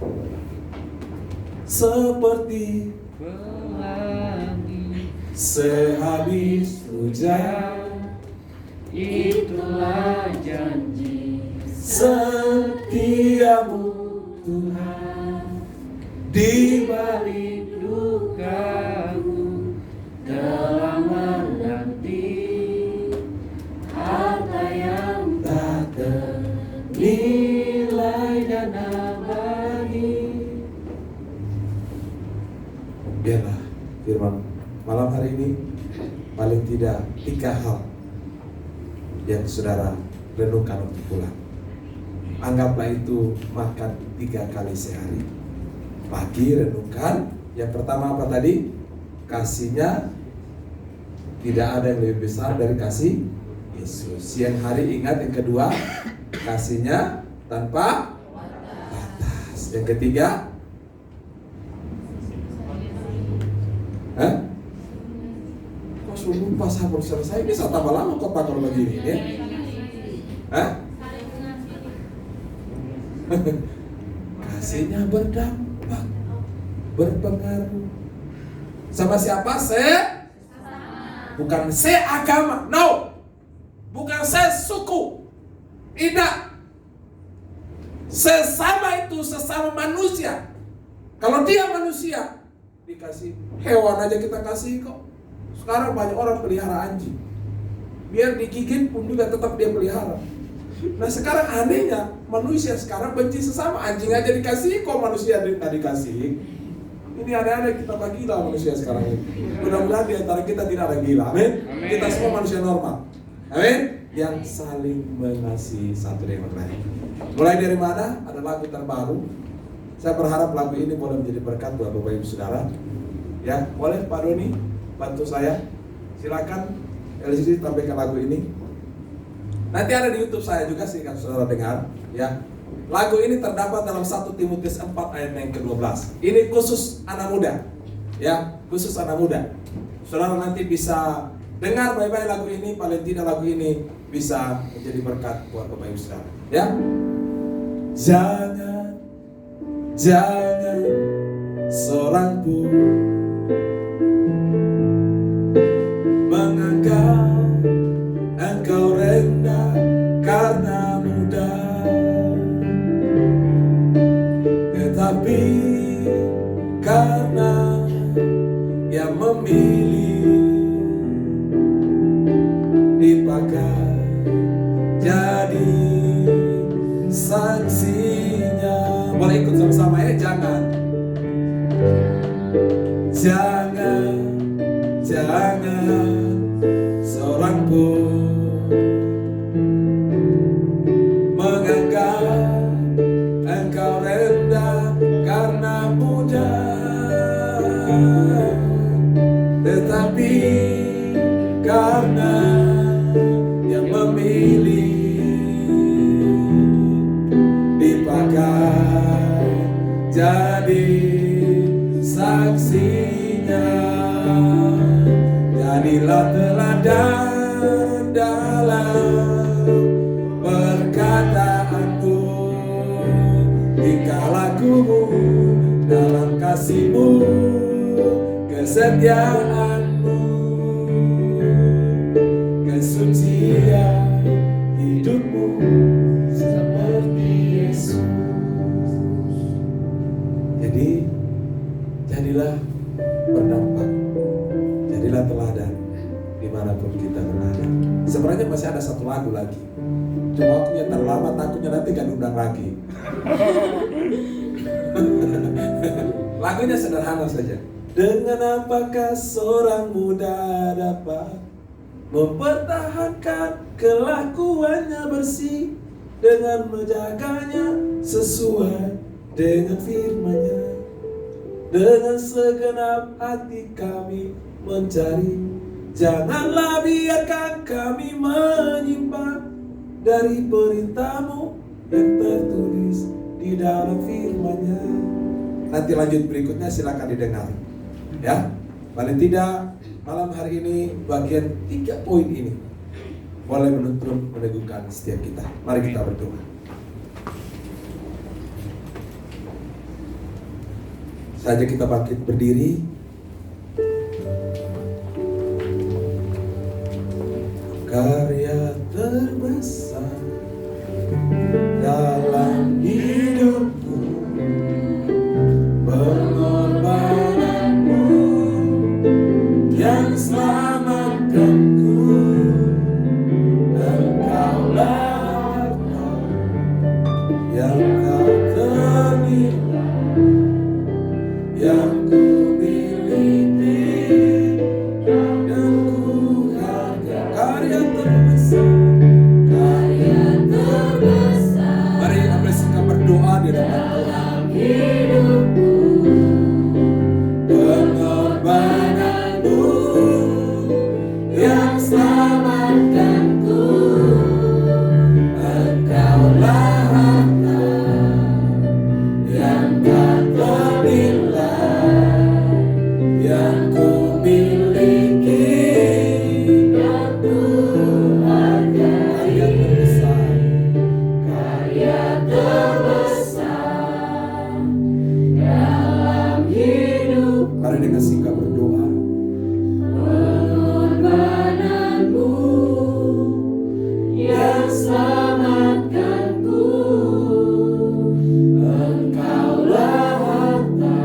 Seperti Pelangi sehabis hujan, Itulah janji setiamu Tuhan di balik dukaku telah menanti harta yang tak ternilai dan abadi. Biarlah firman malam hari ini paling tidak 3 hal yang saudara renungkan untuk pulang. Anggaplah itu makan 3 kali sehari. Pagi renungkan. Yang pertama apa tadi? Kasihnya tidak ada yang lebih besar dari kasih Yesus. Siang hari ingat yang kedua, kasihnya tanpa batas. Yang ketiga, kok suruh lupa saya baru selesai? Bisa tambah lama kok Pak kalau begini ya? Kasihnya berdampak, berpengaruh. Sama siapa? Bukan agama, no. Bukan suku. Tidak. Sesama itu sesama manusia. Kalau dia manusia, dikasih. Hewan aja kita kasih kok. Sekarang banyak orang pelihara anjing. Biar digigit pun juga tetap dia pelihara. Nah sekarang anehnya manusia sekarang benci sesama. Anjing aja dikasih kok manusia tidak dikasih. Ini aneh-aneh, kita gila manusia sekarang ini. Mudah-mudahan di antara kita tidak ada gila. Amin. Kita semua manusia normal. Amin. Yang saling mengasihi satu dengan lain. Mulai dari mana? Ada lagu terbaru. Saya berharap lagu ini boleh menjadi berkat buat Bapak Ibu Saudara. Ya, boleh Pak Doni bantu saya. Silakan LCD tampilkan lagu ini. Nanti ada di YouTube saya juga sih kan saudara dengar. Ya, lagu ini terdapat dalam 1 Timotius 4 ayat yang ke-12. Ini khusus anak muda. Ya, khusus anak muda. Saudara nanti bisa dengar baik-baik lagu ini, paling tidak lagu ini bisa menjadi berkat buat Bapak Ibu Saudara. Ya. Jangan seorang pun engkau rendah karena mudah, tetapi karena yang memilih dipakai jadi saksinya. Boleh ikut sama-sama ya, jangan seorang pun menganggap engkau rendah karena mudah, tetapi karena yang memilih dipakai jadi saksinya. Jadilah teladan dalam perkataanmu, tingkah lakumu dalam kasihmu, kesetiaanmu, kesucian hidupmu seperti Yesus. Jadi jadilah berdampak, jadilah teladan dimanapun kita berada. Sebenarnya masih ada satu lagu lagi, cuma waktunya terlama, takutnya nanti gak diundang lagi. Lagunya sederhana saja. Dengan apakah seorang muda dapat mempertahankan kelakuannya bersih, dengan menjaganya sesuai dengan firman-Nya. Dengan segenap hati kami mencari, janganlah biarkan kami menyimpang dari perintah-Mu yang tertulis di dalam firman-Nya. Nanti lanjut berikutnya silakan didengar. Ya, paling tidak malam hari ini bagian 3 poin ini boleh menuntun meneguhkan setiap kita. Mari kita berdoa. Saja kita bangkit berdiri. Karya terbesar dalam hidupku, pengorbananmu yang selamatkanku. Engkaulah harta yang tak ternilai yang ku miliki dan ku hargai. Karya terbesar. Mari ambil sikap berdoa di dalam hidupku, pengorbananmu yang selamatkanku. Engkaulah harta yang tak ternilai yang ku miliki, yang ku hargai. Karya terbesar dalam hidup. Mari dengan sikap berdoa. Pengorbananmu yang selamatkanku. Engkaulah harta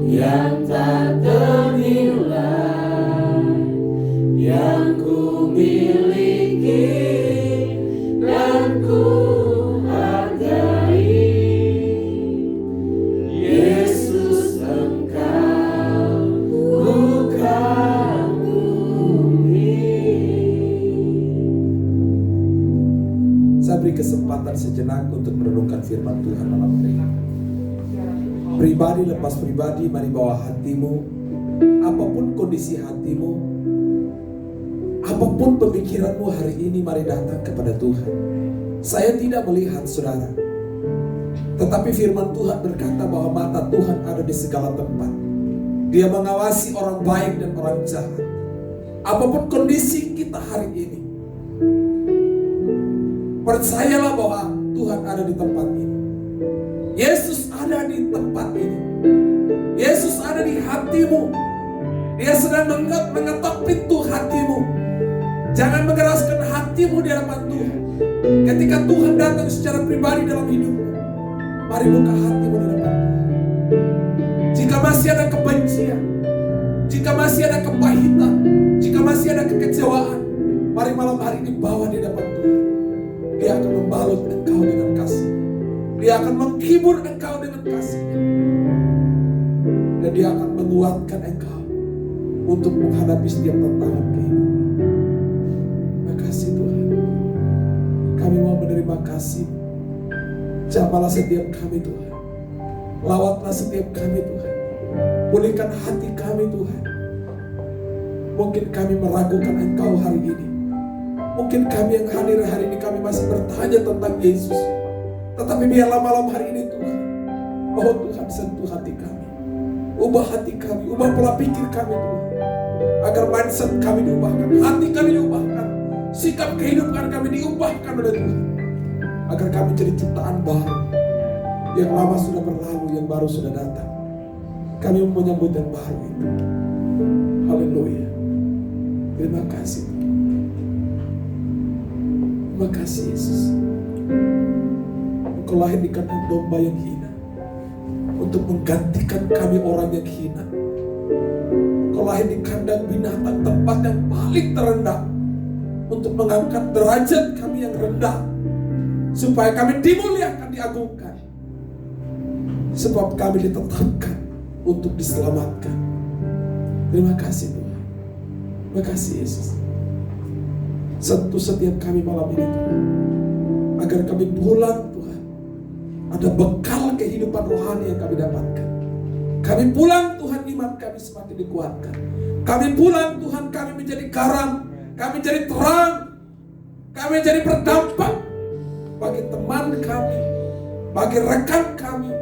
yang tak ternilai yang ku miliki dan ku hargai. Yesus, Engkau bukan bumi. Saya beri kesempatan sejenak untuk merenungkan firman Tuhan malam hari ini. Pribadi lepas pribadi, mari bawa hatimu, apapun kondisi hatimu, apapun pemikiranmu hari ini, mari datang kepada Tuhan. Saya tidak melihat saudara, tetapi firman Tuhan berkata bahwa mata Tuhan ada di segala tempat. Dia mengawasi orang baik dan orang jahat. Apapun kondisi kita hari ini, percayalah bahwa Tuhan ada di tempat ini. Yesus ada di tempat ini. Yesus ada di hatimu. Dia sedang mengetok pintu hatimu. Jangan mengeraskan hatimu di hadapan Tuhan. Ketika Tuhan datang secara pribadi dalam hidupmu, mari buka hatimu di hadapan Tuhan. Jika masih ada kebencian, jika masih ada kepahitan, jika masih ada kekecewaan, mari malam hari ini bawa di hadapan Tuhan. Dia akan membalut engkau dengan kasih. Dia akan menghibur engkau dengan kasih-Nya. Dan Dia akan menguatkan engkau untuk menghadapi setiap tantangan kehidupan. Makasih Tuhan. Kami mau menerima kasih. Jamalah setiap kami Tuhan. Lawatlah setiap kami Tuhan. Pulihkan hati kami Tuhan. Mungkin kami meragukan Engkau hari ini. Mungkin kami yang hadir hari ini kami masih bertanya tentang Yesus. Tetapi biarlah malam hari ini Tuhan, oh Tuhan sentuh hati kami. Ubah hati kami, ubah pola pikir kami Tuhan. Agar mindset kami diubahkan, hati kami diubahkan, sikap kehidupan kami diubahkan oleh Tuhan. Agar kami jadi ciptaan baru. Yang lama sudah berlalu, yang baru sudah datang. Kami menyambut yang baru itu. Haleluya. Terima kasih. Terima kasih Yesus. Engkau lahir di kandang domba yang hina untuk menggantikan kami orang yang hina. Engkau lahir di kandang binatang, tempat yang paling terendah, untuk mengangkat derajat kami yang rendah, supaya kami dimuliakan, diagungkan. Sebab kami ditetapkan untuk diselamatkan. Terima kasih Tuhan. Terima kasih Yesus. Sentuh setiap kami malam ini Tuhan, agar kami pulang Tuhan, ada bekal kehidupan rohani yang kami dapatkan. Kami pulang Tuhan, iman kami semakin dikuatkan. Kami pulang Tuhan, kami menjadi garam, kami jadi terang, kami jadi berdampak bagi teman kami, bagi rekan kami,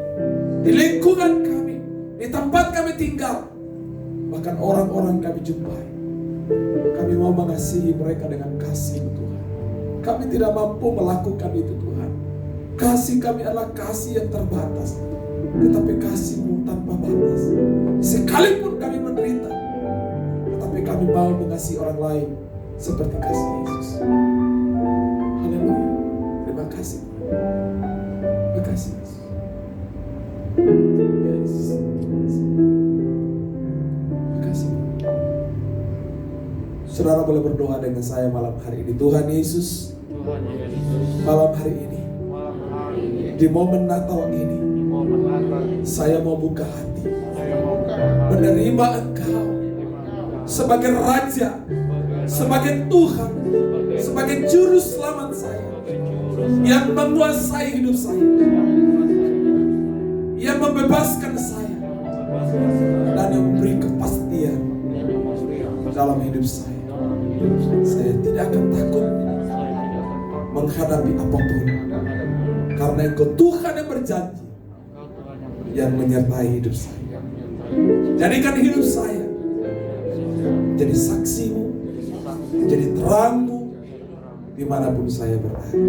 di lingkungan kami, di tempat kami tinggal, bahkan orang-orang kami jumpai. Kami mau mengasihi mereka dengan kasih Tuhan. Kami tidak mampu melakukan itu Tuhan. Kasih kami adalah kasih yang terbatas, tetapi kasih-Mu tanpa batas. Sekalipun kami menderita, tetapi kami mau mengasihi orang lain seperti kasih Yesus. Haleluya. Terima kasih Tuhan. Terima kasih Yesus. Yes. Terima kasih. Saudara boleh berdoa dengan saya malam hari ini. Tuhan Yesus, Tuhan Yesus, malam hari ini, malam hari ini, di momen Natal ini, di momen Natal, saya mau buka hati, saya mau menerima Engkau sebagai Raja, sebagai Tuhan, sebagai Juru Selamat saya, yang menguasai hidup saya, yang membebaskan saya, dan yang memberi kepastian dalam hidup saya. Saya tidak akan takut menghadapi apapun, karena Engkau Tuhan yang berjanji, yang menyertai hidup saya. Jadikan hidup saya jadi saksi-Mu, jadi terang-Mu dimanapun saya berada.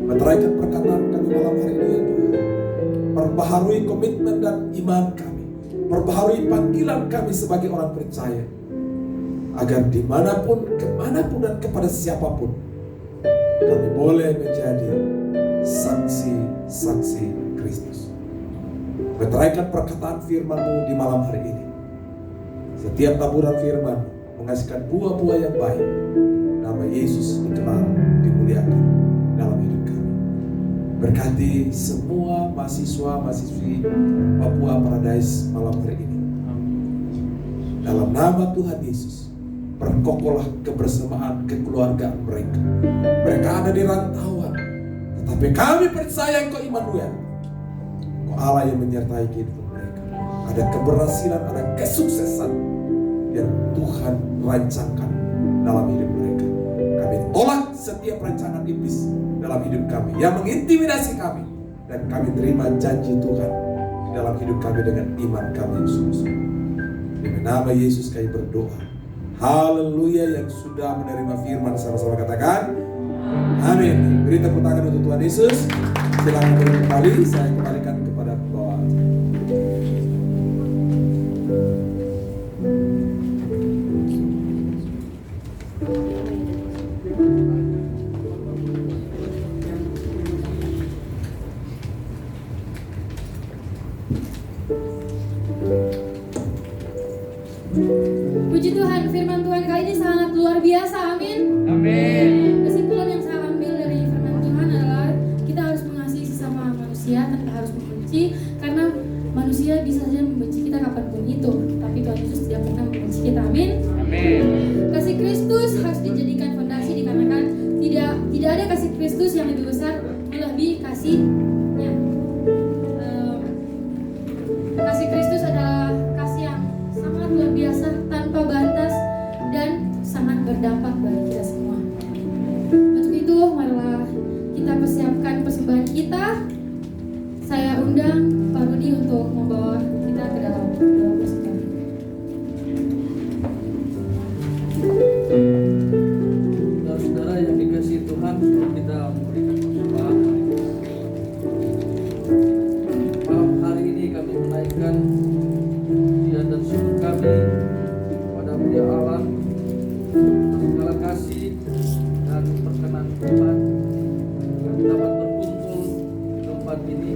Meteraikan perkataan kami malam hari ini ya Tuhan. Perbaharui komitmen dan iman kami, perbaharui panggilan kami sebagai orang percaya, agar dimanapun, kemanapun dan kepada siapapun kami boleh menjadi saksi-saksi Kristus. Meteraikan perkataan firman-Mu di malam hari ini. Setiap taburan firman menghasilkan buah-buah yang baik. Nama Yesus dikenal, dimuliakan dalam hidup kami. Berkati semua mahasiswa-mahasiswi Papua Paradise malam hari ini. Dalam nama Tuhan Yesus, perkokohlah kebersamaan kekeluargaan mereka. Mereka ada di rantauan, tetapi kami percaya Engkau Immanuel, Engkau Allah yang menyertai kehidupan mereka. Ada keberhasilan, ada kesuksesan yang Tuhan rancangkan dalam hidup mereka. Kami tolak setiap rancangan iblis dalam hidup kami yang mengintimidasi kami, dan kami terima janji Tuhan di dalam hidup kami dengan iman kami yang sungguh-sungguh. Demi nama Yesus kami berdoa. Haleluya. Yang sudah menerima firman sama-sama katakan amin. Beri tepuk tangan untuk Tuhan Yesus. Silakan duduk kembali. Saya kembalikan kepada bawah. Puji Tuhan, firman Tuhan kali ini sangat luar biasa, amin. Amin. Kesimpulan yang saya ambil dari firman Tuhan adalah kita harus mengasihi sesama manusia tanpa harus membenci, karena manusia bisa saja membenci kita kapanpun itu, tapi Tuhan Yesus tidak pernah membenci kita, amin. Amin. Kasih Kristus harus dijadikan fondasi, dikarenakan tidak ada kasih Kristus yang lebih besar melebihi kasihnya. Kasih Kristus adalah kasih yang sangat luar biasa, tanpa batas, dan sangat berdampak bagi kita semua. Untuk itu, marilah kita persiapkan persembahan kita. Saya undang Pak Rudi untuk membawa kita ke dalam doa persembahan. Saudara-saudara yang dikasihi Tuhan, sebelum kita memberikan persembahan, malam hari ini kami menaikkan pujian dan syukur kami pada Dia Allah atas segala kasih dan perkenan Tuhan kami dapat berkumpul di tempat ini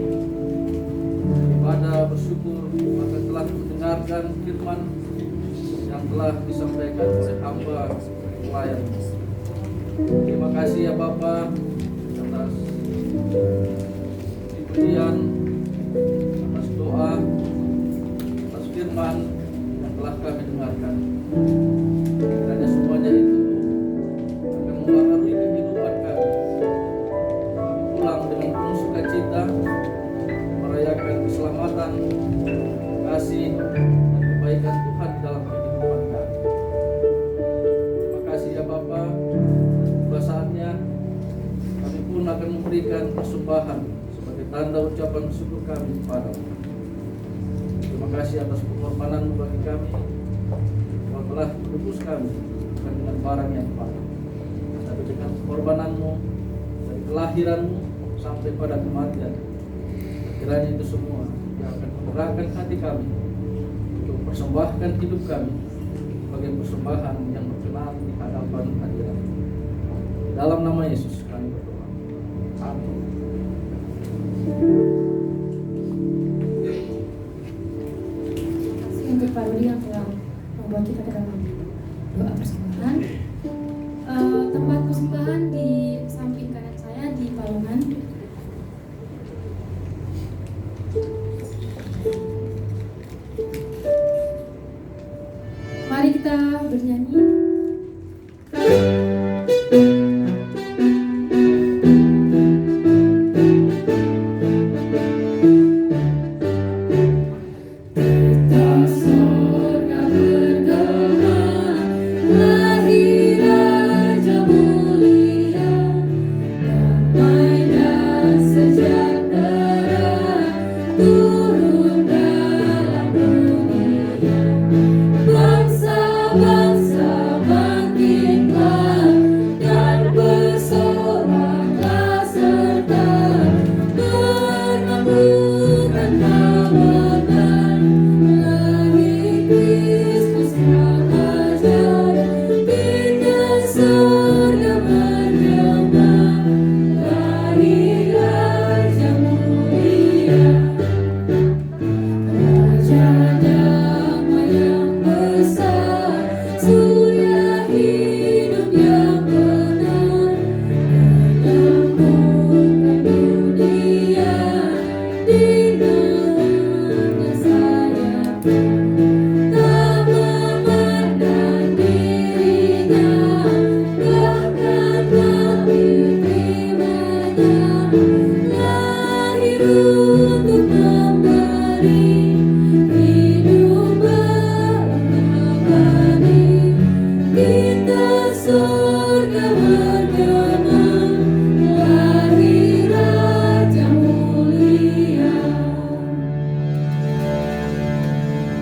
ibadah bersyukur maka telah mendengarkan firman yang telah disampaikan oleh hamba pelayan. Terima kasih ya Bapa atas pujian, atas doa, atas firman yang telah kami dengarkan. Kiranya semuanya itu akan mempengaruhi kehidupan kami. Kami pulang dengan penuh sukacita, merayakan keselamatan, kasih, dan kebaikan Tuhan di dalam kehidupan kami. Terima kasih ya Bapa. Pada saatnya kami pun akan memberikan persembahan sebagai tanda ucapan syukur kami kepadamu. Terima kasih atas pengorbanan-Mu bagi kami. Kau telah menebus kami bukan dengan barang yang mahal, tapi dengan pengorbanan-Mu dari kelahiran-Mu sampai pada kematian. Kiranya itu semua yang akan menggerakkan hati kami untuk persembahkan hidup kami sebagai persembahan yang berkenan di hadapan hadirat. Dalam nama Yesus kami berdoa. Amin. Terima kasih untuk Pak Rudi yang telah membawa kita ke dalam doa persembahan. Tempat persembahan di samping kanan saya di palungan. Mari kita bernyanyi.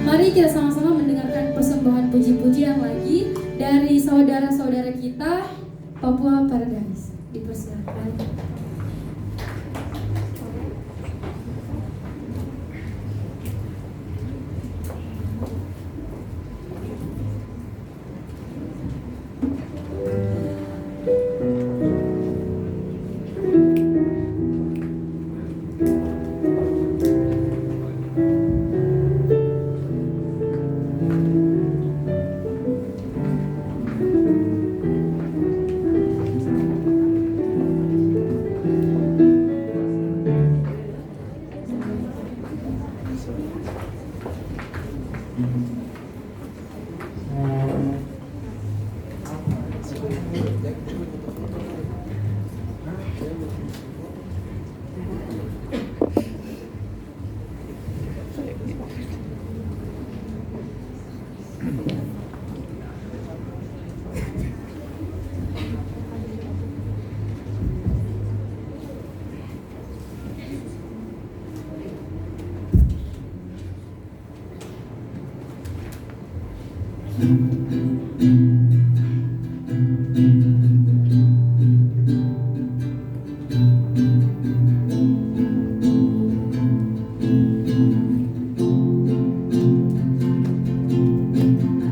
Mari kita sama-sama mendengarkan persembahan puji-pujian lagi dari saudara-saudara kita Papua Paradise. Dipersilakan.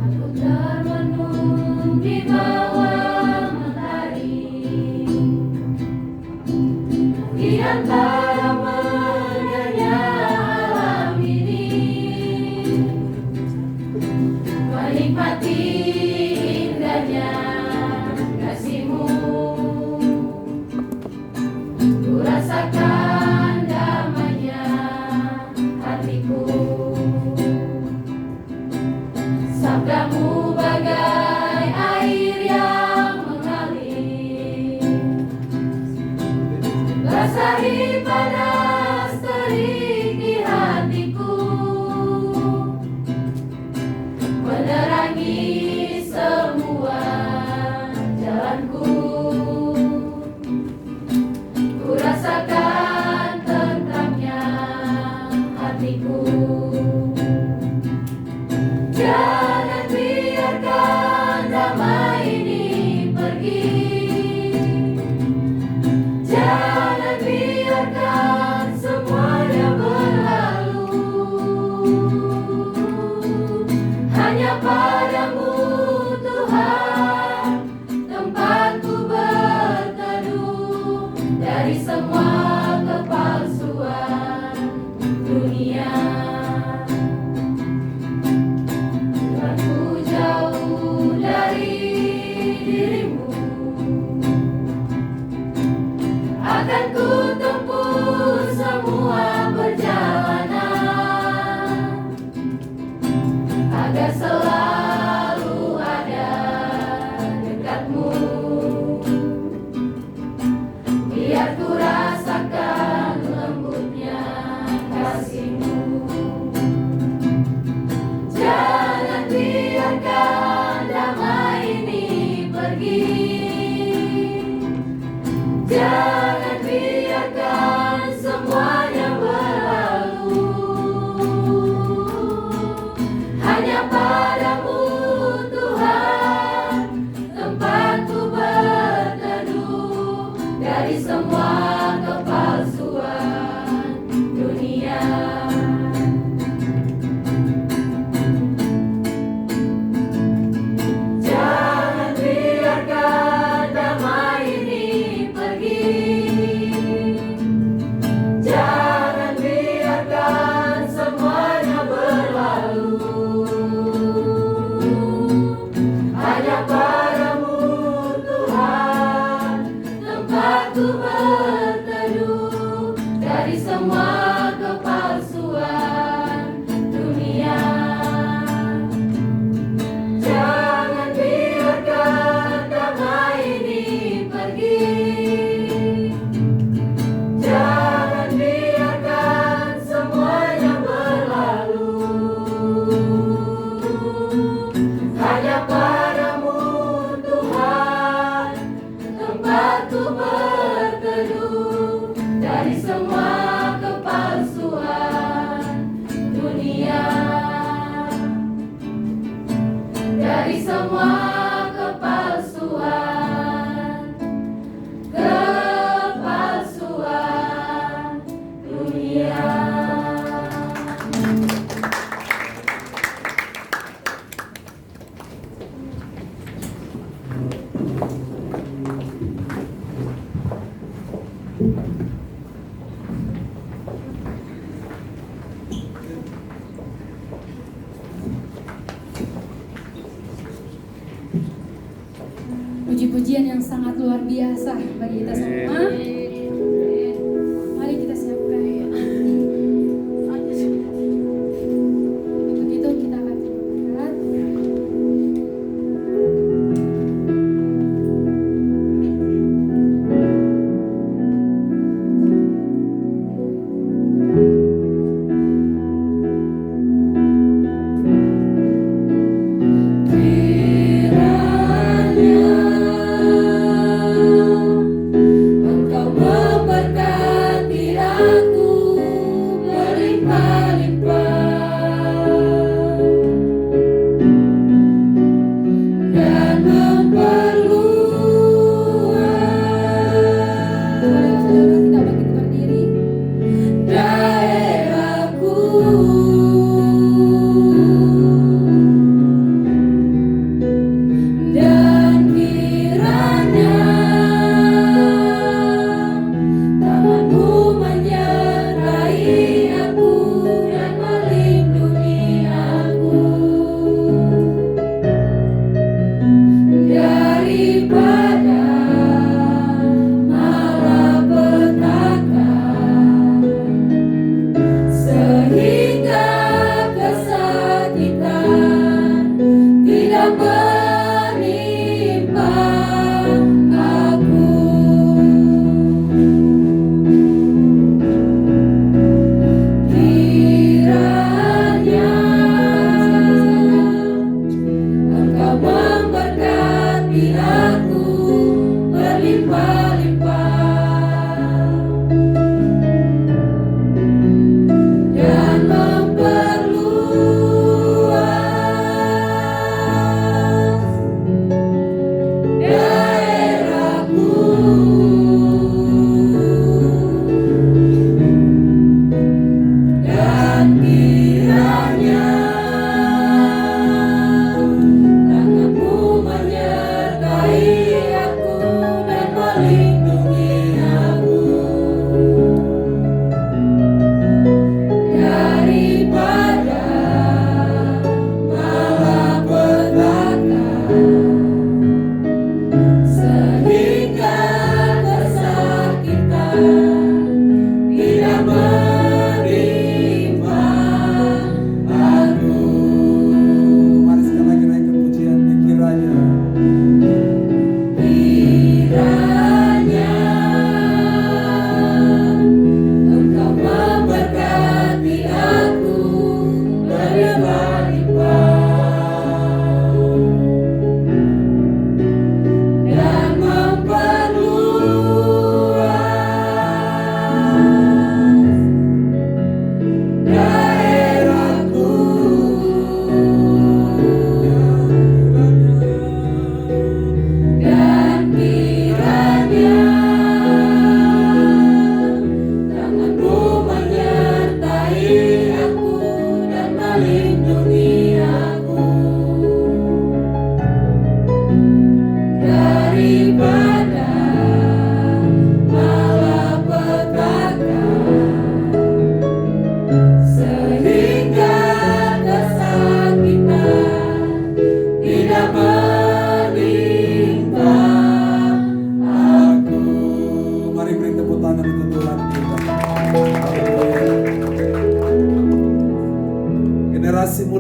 Aku termenung di bawah matahari, di antara megahnya alam ini, menikmati indahnya kasih-Mu. Ku rasakan damainya hatiku. Sabda-Mu bagai air yang mengalir, basahi panas terik di hatiku, menerangi semua jalanku. Ku rasakan tentramnya hatiku. Jangan biarkan damai ini pergi. Jangan biarkan semuanya berlalu. Hanya padamu Tuhan tempatku berteduh dari semua kepalsuan dunia. Aku jauh dari diri-Mu, akan ku tempuh semua perjalanan, agar selalu ada dekat-Mu. Biar ku rasakan lembutnya kasih-Mu. Jangan biarkan damai ini pergi. Jangan biarkan semuanya berlalu. Hanya padamu Tuhan tempatku berteduh dari semua kepalsuan dunia. Jangan biarkan damai ini pergi. Jangan biarkan semuanya berlalu. Hanya padamu Tuhan tempatku berteduh dari semua kepalsuan dunia. Jangan biarkan damai ini pergi. Jangan biarkan semuanya berlalu. Hanya padamu Tuhan tempatku berteduh dari semua kepalsuan dunia. Dari semua kepalsuan dunia. Puji-pujian yang sangat luar biasa bagi kita semua. Mari kita siapkan. Untuk itu kita akan berangkat.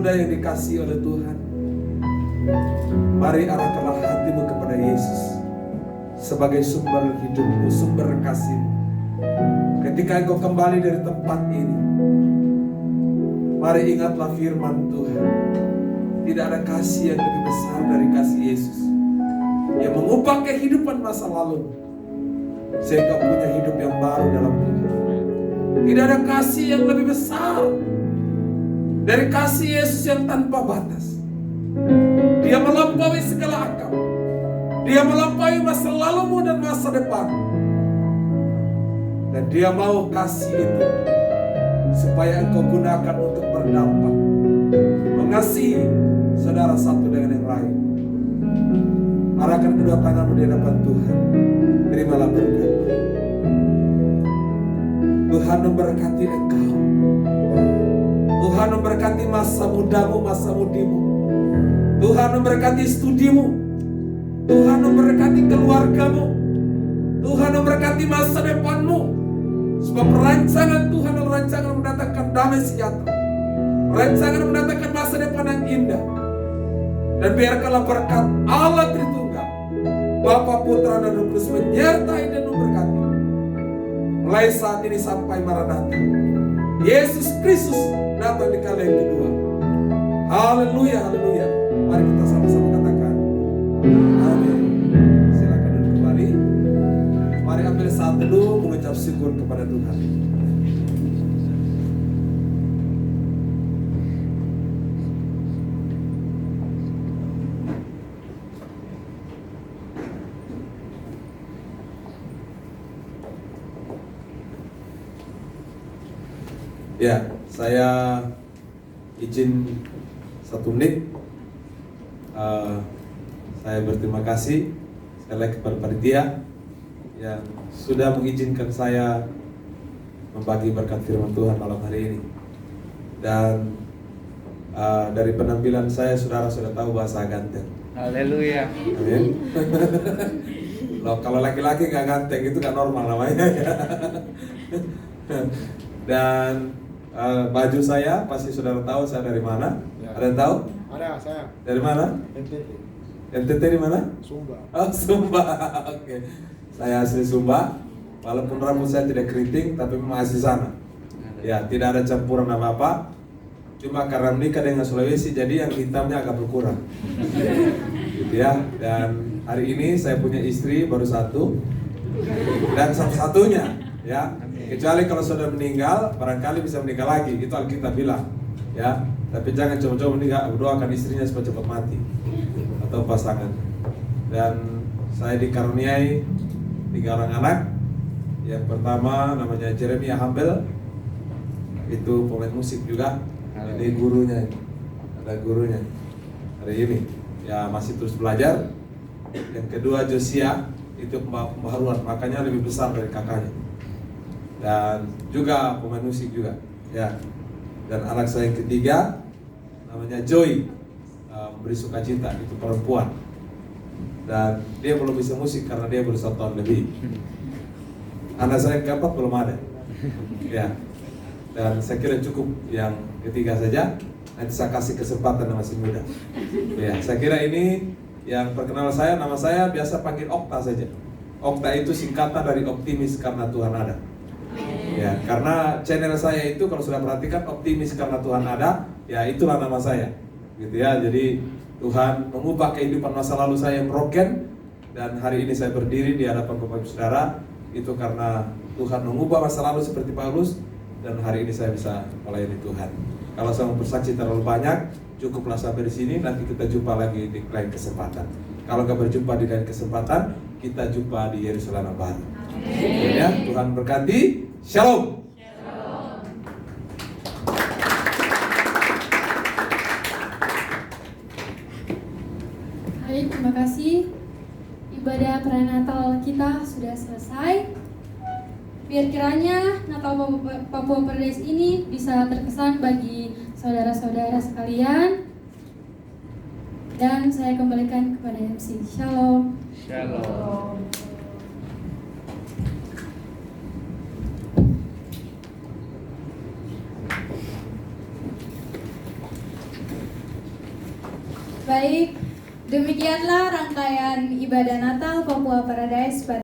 muda yang dikasihi oleh Tuhan, mari arahkanlah hatimu kepada Yesus sebagai sumber hidupmu, sumber kasihmu. Ketika engkau kembali dari tempat ini, mari ingatlah firman Tuhan. Tidak ada kasih yang lebih besar dari kasih Yesus yang mengubah kehidupan masa lalu sehingga punya hidup yang baru dalam Tuhan. Tidak ada kasih yang lebih besar dari kasih Yesus yang tanpa batas. Dia melampaui segala akal. Dia melampaui masa lalumu dan masa depan. Dan dia mau kasih itu supaya engkau gunakan untuk berdampak, mengasihi saudara satu dengan yang lain. Arahkan kedua tanganmu di hadapan Tuhan. Terimalah berkat. Tuhan memberkati engkau. Tuhan memberkati masa mudamu, masa mudimu. Tuhan memberkati studimu. Tuhan memberkati keluargamu. Tuhan memberkati masa depanmu. Sebab rancangan Tuhan adalah rancangan mendatangkan damai sejahtera, rancangan mendatangkan masa depan yang indah. Dan biarkanlah berkat Allah Tritunggal, Bapa, Putra, dan Roh Kudus menyertai dan memberkati mulai saat ini sampai Maranatha. Yesus Kristus datang di kali yang kedua. Haleluya, haleluya. Mari kita sama-sama katakan amin. Silakan duduk kembali. Mari ambil saat teduh mengucap syukur kepada Tuhan. Ya, saya izin 1 menit. Saya berterima kasih sekali lagi kepada panitia yang sudah mengizinkan saya membagi berkat firman Tuhan malam hari ini. Dan dari penampilan saya, saudara sudah tahu bahasa ganteng. Haleluya. Amin. Loh, kalau laki-laki nggak ganteng itu nggak normal namanya. Dan baju saya pasti saudara tahu saya dari mana? Ya. Ada yang tahu? Ada saya. Dari mana? NTT. NTT di mana? Sumba. Oh, Sumba. Oke. Saya asli Sumba. Walaupun rambut saya tidak keriting, tapi memang asli sana. Ya, tidak ada campuran apa-apa. Cuma karena menikah dengan Sulawesi, jadi yang hitamnya agak berkurang. Gitu ya. Dan hari ini saya punya istri baru 1 dan satu-satunya. Ya. Kecuali kalau sudah meninggal, barangkali bisa meninggal lagi. Itu Alkitab bilang. Ya. Tapi jangan coba-coba meninggal, doakan istrinya supaya cepat mati atau pasangan. Dan saya dikaruniai 3 orang anak. Yang pertama namanya Jeremia Hambel, itu pemain musik juga. Ini gurunya, ada gurunya hari ini. Ya masih terus belajar. Yang kedua Josia, itu pembaharuan, makanya lebih besar dari kakaknya. Dan juga pemain musik juga. Ya. Dan anak saya yang ketiga namanya Joy, memberi sukacita, itu perempuan. Dan dia belum bisa musik karena dia baru 1 tahun lebih. Anak saya yang keempat belum ada. Ya. Dan saya kira cukup yang ketiga saja. Nanti saya kasih kesempatan yang masih muda. Ya, saya kira ini yang perkenalan saya, nama saya biasa panggil Okta saja. Okta itu singkatan dari optimis karena Tuhan ada. Ya, karena channel saya itu kalau sudah perhatikan optimis karena Tuhan ada, ya itulah nama saya. Gitu ya. Jadi Tuhan mengubah kehidupan masa lalu saya yang broken, dan hari ini saya berdiri di hadapan Bapak Ibu Saudara itu karena Tuhan mengubah masa lalu seperti Paulus, dan hari ini saya bisa melayani Tuhan. Kalau saya mau bersaksi terlalu banyak, cukuplah sampai di sini. Nanti kita jumpa lagi di lain kesempatan. Kalau nggak berjumpa di lain kesempatan, kita jumpa di Yerusalem baru. Ya, Tuhan berkati. Shalom. Baik, terima kasih. Ibadah prenatal kita sudah selesai. Biar kiranya Natal Papua Paradise ini bisa terkesan bagi saudara-saudara sekalian. Dan saya kembalikan kepada MC. Shalom. Shalom. Baik, demikianlah rangkaian ibadah Natal Papua Paradise pada